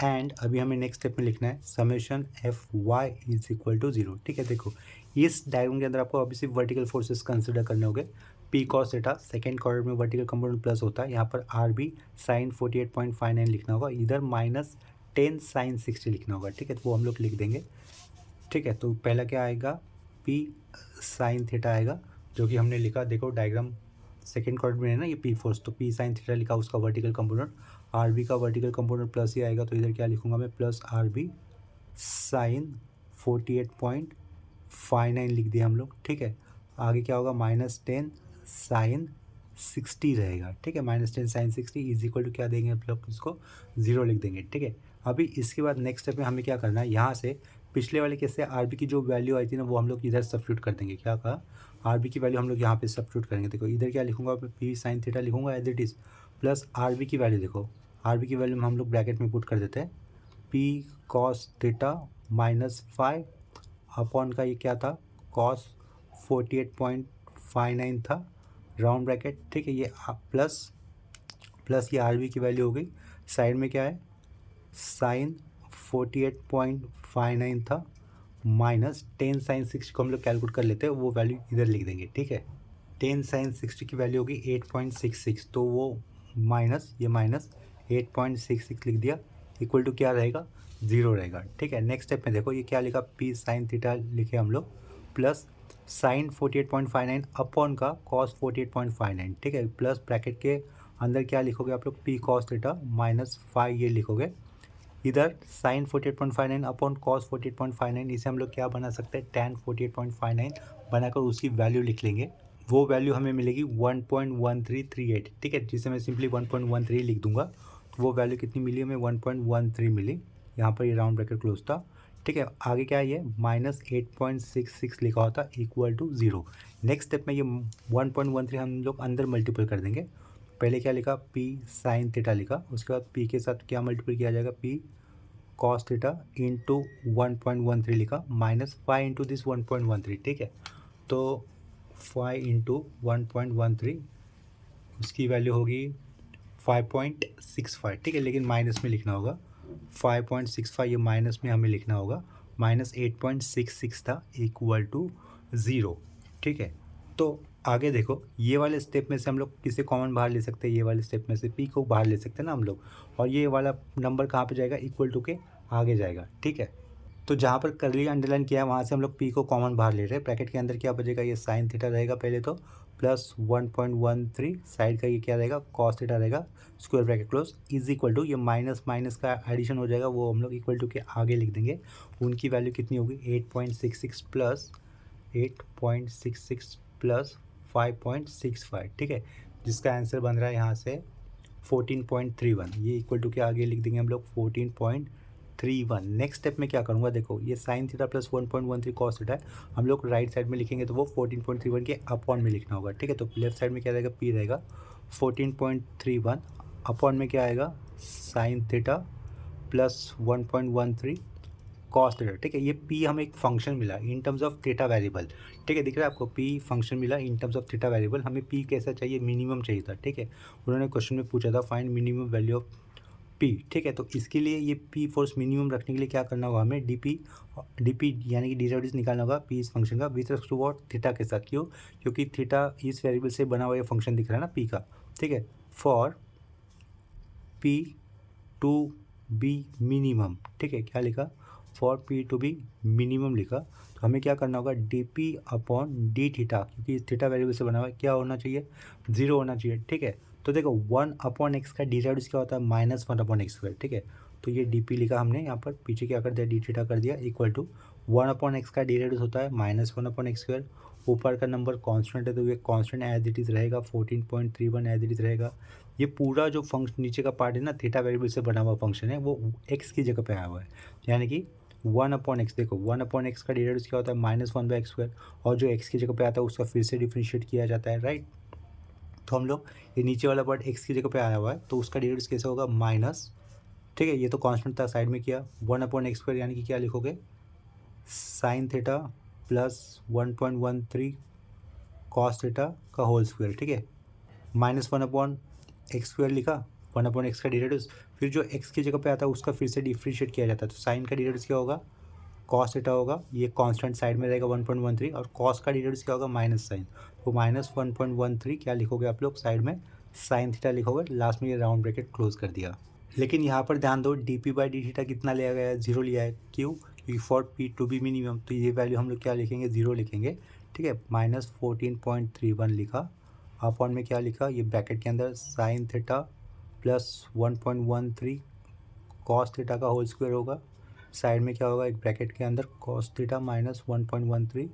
एंड अभी हमें नेक्स्ट स्टेप में लिखना है summation F Y is equal to 0, ठीक है। देखो इस डायग्राम के अंदर आपको अभी सिर्फ वर्टिकल फोर्सेस कंसिडर करने होंगे। P cos theta second quadrant में वर्टिकल कंपोनेंट प्लस होता है, यहाँ पर आर बी साइन 48.59 लिखना होगा, इधर -10 साइन 60 लिखना होगा, ठीक है। तो वो हम लोग लिख देंगे, ठीक है। तो पहला क्या आएगा, पी साइन थीटा आएगा, जो कि हमने लिखा, देखो डायग्राम सेकेंड क्वाड्रेंट में है ना ये पी फोर्स, तो पी साइन थीटा लिखा, उसका वर्टिकल कंपोनेंट, आर बी का वर्टिकल कंपोनेंट प्लस ही आएगा, तो इधर क्या लिखूंगा मैं, प्लस आर बी साइन 48.59 लिख दिया हम लोग, ठीक है। आगे क्या होगा, -10 साइन 60 रहेगा, ठीक है। -10 साइन 60 इज इक्वल टू क्या देंगे, मतलब इसको 0 लिख देंगे, ठीक है। अभी इसके बाद नेक्स्ट स्टेप में हमें क्या करना है, यहाँ से पिछले वाले केस से आर बी की जो वैल्यू आई थी ना, वो हम लोग इधर सब्स्टिट्यूट कर देंगे। क्या कहा, आर बी की वैल्यू हम लोग यहाँ पे सब्स्टिट्यूट करेंगे। देखो इधर क्या लिखूंगा, पी साइन थीटा लिखूंगा as it is, plus R B की वैल्यू, देखो आर बी की वैल्यू हम लोग ब्रैकेट में पुट कर देते हैं, पी कॉस थीटा -5 अपॉन का ये क्या था, कॉस 48.59 था, राउंड ब्रैकेट, ठीक है। ये प्लस ये आर बी की वैल्यू हो गई, साइड में क्या है, साइन 48.59 था, -10 साइन 60 को हम लोग कैलकुलेट कर लेते हैं, वो वैल्यू इधर लिख देंगे, ठीक है। 10 साइन 60 की वैल्यू होगी 8.66, तो वो माइनस 8.66 लिख दिया, इक्वल टू क्या रहेगा, 0 रहेगा, ठीक है। नेक्स्ट स्टेप में देखो ये क्या लिखा, पी साइन थीटा लिखे हम लोग, प्लस साइन 48.59 अपॉन का कॉस 48.59, ठीक है, प्लस ब्रैकेट के अंदर क्या लिखोगे आप लोग, पी कॉस थीटा -5 ये लिखोगे, इधर साइन 48.59 अपॉन कॉस 48.59, इसे हम लोग क्या बना सकते हैं, tan 48.59 बनाकर उसकी वैल्यू लिख लेंगे। वो वैल्यू हमें मिलेगी 1.1338, ठीक है, जिसे मैं सिंपली 1.13 लिख दूंगा। तो वो वैल्यू कितनी मिली हमें, 1.13 मिली, यहाँ पर ये राउंड ब्रैकेट क्लोज था, ठीक है। आगे क्या है, ये -8.66 लिखा होता इक्वल टू 0। नेक्स्ट स्टेप में ये 1.13 हम लोग अंदर मल्टीपल कर देंगे। पहले क्या लिखा, पी साइन थीटा लिखा, उसके बाद पी के साथ क्या मल्टीपल किया जाएगा, पी कॉस थीटा इंटू 1.13 लिखा, -5 इंटू दिस 1.13, ठीक है। तो 5 इंटू 1.13 उसकी वैल्यू होगी 5.65, ठीक है, लेकिन माइनस में लिखना होगा, 5.65 ये माइनस में हमें लिखना होगा, -8.66 था इक्वल टू 0, ठीक है। तो आगे देखो ये वाले स्टेप में से हम लोग किसे कॉमन बाहर ले सकते हैं, ये वाले स्टेप में से पी को बाहर ले सकते हैं ना हम लोग, और ये वाला नंबर कहाँ पे जाएगा, इक्वल टू के आगे जाएगा, ठीक है। तो जहाँ पर करली अंडरलाइन किया है वहाँ से हम लोग पी को कॉमन बाहर ले रहे हैं, ब्रैकेट के अंदर क्या बचेगा, ये साइन थीटा रहेगा पहले तो, प्लस 1.13 साइड का ये क्या रहेगा, कॉस थीटा रहेगा, square bracket close, is equal to ये माइनस माइनस का एडिशन हो जाएगा, वो हम लोग इक्वल टू के आगे लिख देंगे। उनकी वैल्यू कितनी होगी, 8.66 प्लस 5.65, ठीक है, जिसका आंसर बन रहा है यहाँ से 14.31, ये इक्वल टू के आगे लिख देंगे हम लोग 14.31। नेक्स्ट स्टेप में क्या करूँगा, देखो ये sine theta plus 1.13 cos theta है, हम लोग राइट साइड में लिखेंगे तो वो 14.31 के अपॉन में लिखना होगा, ठीक है। तो लेफ्ट साइड में क्या रहेगा, पी रहेगा 14.31 अपॉन में क्या आएगा, sine theta plus 1.13 cos theta, ठीक है। ये पी हमें एक फंक्शन मिला in terms of theta variable, ठीक है, दिख रहा है आपको, पी फंक्शन मिला in terms of theta variable, हमें पी कैसा चाहिए, मिनिमम चाहिए था, ठीक है। उन्होंने क्वेश्चन में पूछा था find minimum value of P, ठीक है। तो इसके लिए ये पी फोर्स मिनिमम रखने के लिए क्या करना होगा, हमें डी पी यानी कि डेरिवेटिव निकालना होगा पी इस फंक्शन का with respect to what, theta के साथ, क्यों, क्योंकि थीटा इस वेरिएबल से बना हुआ ये फंक्शन दिख रहा है ना पी का, ठीक है। For P to be minimum, ठीक है, क्या लिखा, for P to be minimum लिखा, तो हमें क्या करना होगा, D P upon D theta, क्योंकि थीटा वेरिएबल से बना हुआ है, क्या होना चाहिए, 0 होना चाहिए, ठीक है। तो देखो 1/x का डेरिवेटिव क्या होता है, -1/x², ठीक है। तो ये डी पी लिखा हमने यहाँ पर, पीछे क्या कर दिया, डी थीटा कर दिया, इक्वल टू 1/x का डेरिवेटिव होता है -1/x², ऊपर का नंबर कांस्टेंट है तो ये कांस्टेंट एज इट इज़ रहेगा, 14.31 एज इट इज़ रहेगा। ये पूरा जो फंक्शन नीचे का पार्ट है ना, थीटा वेरिएबल से बना हुआ फंक्शन है, वो एक्स की जगह पे आया हुआ है, यानी कि 1/x, देखो 1/x का डेरिवेटिव क्या होता है, -1/x², और जो एक्स की जगह पे आता है उसका फिर से डिफरेंशिएट किया जाता है, राइट। तो हम लोग ये नीचे वाला पार्ट एक्स की जगह पे आया हुआ है, तो उसका डेरिवेटिव कैसे होगा, माइनस, ठीक है, ये तो कांस्टेंट था, साइड में किया 1/x², यानी कि क्या लिखोगे, sine theta plus 1.13 cos theta का होल स्क्वायर, ठीक है, -1/x² लिखा, 1/x का डेरिवेटिव, फिर जो x की जगह पे आता है उसका फिर से डिफ्रेंशिएट किया जाता है, तो साइन का डेरिवेटिव क्या होगा, कॉस थीटा होगा, ये कांस्टेंट साइड में रहेगा 1.13 और कॉस का डिटेल्स क्या होगा माइनस साइन, तो -1.13 क्या लिखोगे आप लोग साइड में साइन थीटा लिखोगे, लास्ट में ये राउंड ब्रैकेट क्लोज कर दिया। लेकिन यहाँ पर ध्यान दो dp/d कितना लिया गया है, 0 लिया है, क्यों, क्योंकि for p to be minimum, तो ये वैल्यू हम लोग क्या लिखेंगे 0 लिखेंगे, ठीक है। -14.31 लिखा, अपॉन में क्या लिखा, ये ब्रैकेट के अंदर sine theta plus 1.13 cos theta का होल स्क्वायर होगा, साइड में क्या होगा एक ब्रैकेट के अंदर cos theta minus 1.13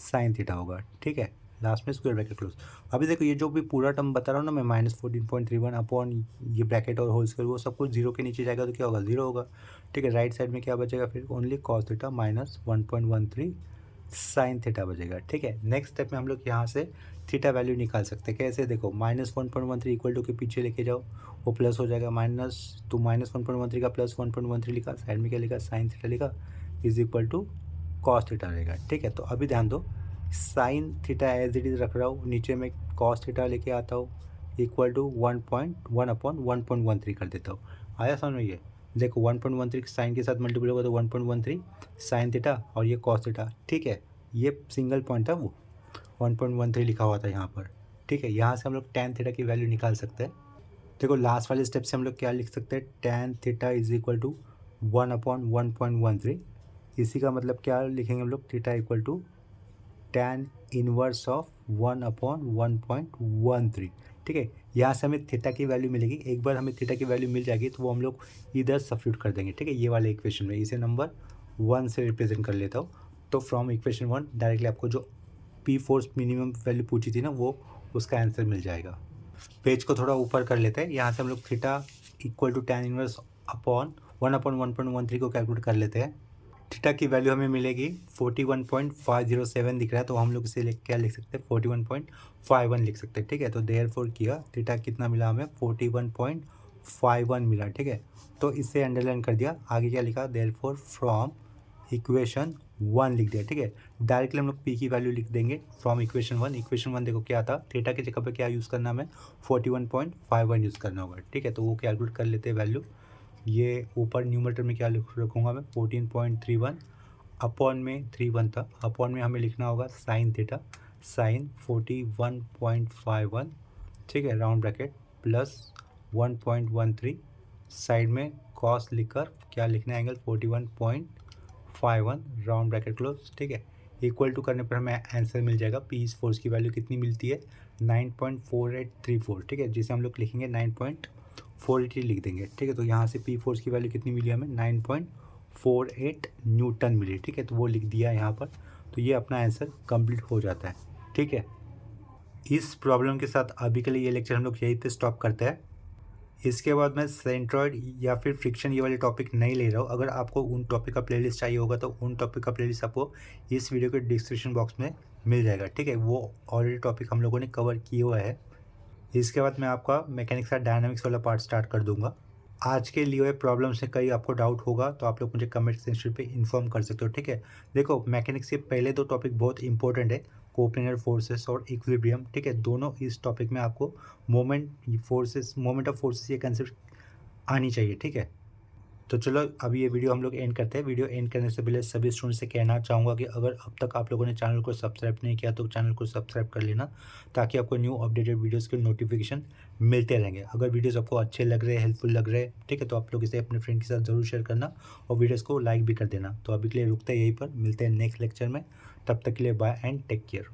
sine theta होगा, ठीक है। लास्ट में स्क्वायर ब्रैकेट क्लोज। अभी देखो ये जो भी पूरा टर्म बता रहा हूँ ना मैं -14.31 अपॉन ये ब्रैकेट और होल स्क्वायर, वो सब कुछ जीरो के नीचे जाएगा तो क्या होगा 0 होगा, ठीक है। राइट साइड में क्या बचेगा फिर only cos theta minus 1.13 sine theta बचेगा, ठीक है। नेक्स्ट स्टेप में हम लोग यहाँ से थीटा वैल्यू निकाल सकते हैं, कैसे, देखो -1.13 इक्वल टू के पीछे लेके जाओ, वो प्लस हो जाएगा, माइनस तो -1.13 का प्लस 1.13 लिखा, साइड में क्या लिखा साइन थीटा लिखा, is equal to cos theta रहेगा, ठीक है। तो अभी ध्यान दो sine theta as it is रख रहा हूँ, नीचे में कॉस थीटा लेके आता हूँ इक्वल टू 1.1 अपॉन 1.13 कर देता हूँ, आया समझ में ये, देखो 1.13 साइन के साथ मल्टीप्लाई होगा तो 1.13 साइन थीटा और ये कॉस थीटा, ठीक है। ये सिंगल पॉइंट था वो 1.13 लिखा हुआ था यहाँ पर, ठीक है। यहाँ से हम लोग tan थीटा की वैल्यू निकाल सकते हैं, देखो लास्ट वाले स्टेप से हम लोग क्या लिख सकते हैं, tan theta is equal to 1 upon 1.13, इसी का मतलब क्या लिखेंगे हम लोग, theta equal to tan inverse of 1 upon 1.13, ठीक है। यहाँ से हमें थीटा की वैल्यू मिलेगी, एक बार हमें थीटा की वैल्यू मिल जाएगी तो वो हम लोग इधर सब्स्टिट्यूट कर देंगे, ठीक है। ये वाले इक्वेशन में इसे नंबर 1 से रिप्रेजेंट कर लेता हूँ, तो फ्रॉम इक्वेशन 1 डायरेक्टली आपको जो पी फोर्स मिनिमम वैल्यू पूछी थी ना वो उसका आंसर मिल जाएगा। पेज को थोड़ा ऊपर कर लेते हैं, यहाँ से हम लोग theta equal to tan inverse upon 1 upon 1.13 को कैलकुलेट कर लेते हैं। थीटा की वैल्यू हमें मिलेगी 41.507 दिख रहा है, तो हम लोग इसे क्या लिख सकते हैं 41.51 लिख सकते हैं, ठीक है। तो देयरफॉर किया थीटा कितना मिला हमें 41.51 मिला, ठीक है। तो इसे अंडरलाइन कर दिया, आगे क्या लिखा देयरफॉर फ्रॉम इक्वेशन 1 लिख दिया, ठीक है। डायरेक्टली हम लोग पी की वैल्यू लिख देंगे फ्रॉम इक्वेशन 1, इक्वेशन 1 देखो क्या था, थीटा की जगह पे क्या यूज़ करना हमें 41.51 यूज़ करना होगा, ठीक है। तो वो कैलकुलेट कर लेते हैं वैल्यू, ये ऊपर न्यूमरेटर में क्या रखूँगा मैं 14.31 अपॉन में 31 था, अपॉन में हमें लिखना होगा साइन थीटा साइन 41.51, ठीक है, राउंड ब्रैकेट प्लस 1.13 साइड में कॉस लिखकर क्या लिखना है एंगल 41.51 राउंड ब्रैकेट क्लोज, ठीक है। इक्वल टू करने पर हमें आंसर मिल जाएगा, पी इस फोर्स की वैल्यू कितनी मिलती है 9.4834, ठीक है, जिसे हम लोग लिखेंगे 9.48 लिख देंगे, ठीक है। तो यहाँ से पी फोर्स की वैल्यू कितनी मिली हमें 9.48 न्यूटन मिली, ठीक है। तो वो लिख दिया यहाँ पर, तो ये अपना आंसर कंप्लीट हो जाता है, ठीक है। इस प्रॉब्लम के साथ अभी के लिए ये लेक्चर हम लोग यहीं पे स्टॉप करते हैं। इसके बाद मैं सेंट्रॉइड या फिर फ्रिक्शन ये वाले टॉपिक नहीं ले रहा हूँ, अगर आपको उन टॉपिक का प्लेलिस्ट चाहिए होगा तो उन टॉपिक का प्लेलिस्ट आपको इस वीडियो के डिस्क्रिप्शन बॉक्स में मिल जाएगा, ठीक है। वो ऑलरेडी टॉपिक हम लोगों ने कवर किया हुआ है। इसके बाद मैं आपका मैकेनिक्स का डायनामिक्स वाला पार्ट स्टार्ट कर दूंगा। आज के लिए हुए प्रॉब्लम से कहीं आपको डाउट होगा तो आप लोग मुझे कमेंट सेक्शन पे इन्फॉर्म कर सकते हो, ठीक है। देखो मैकेनिक्स के पहले दो टॉपिक बहुत इंपॉर्टेंट है, कोप्लेनर फोर्सेस और इक्विलिब्रियम, ठीक है। दोनों इस टॉपिक में आपको मोमेंट ऑफ फोर्सेस ये कंसेप्ट आनी चाहिए, ठीक है। तो चलो अभी ये वीडियो हम लोग एंड करते हैं। वीडियो एंड करने से पहले सभी स्टूडेंट से कहना चाहूँगा कि अगर अब तक आप लोगों ने चैनल को सब्सक्राइब नहीं किया तो चैनल को सब्सक्राइब कर लेना, ताकि आपको न्यू अपडेटेड वीडियोस के नोटिफिकेशन मिलते रहेंगे। अगर वीडियोस आपको अच्छे लग रहे हैं, हेल्पफुल लग रहे हैं, ठीक है, तो आप लोग इसे अपने फ्रेंड के साथ ज़रूर शेयर करना और वीडियोज़ को लाइक भी कर देना। तो अभी के लिए रुकते हैं यहीं पर, मिलते हैं नेक्स्ट लेक्चर में, तब तक के लिए बाय एंड टेक केयर।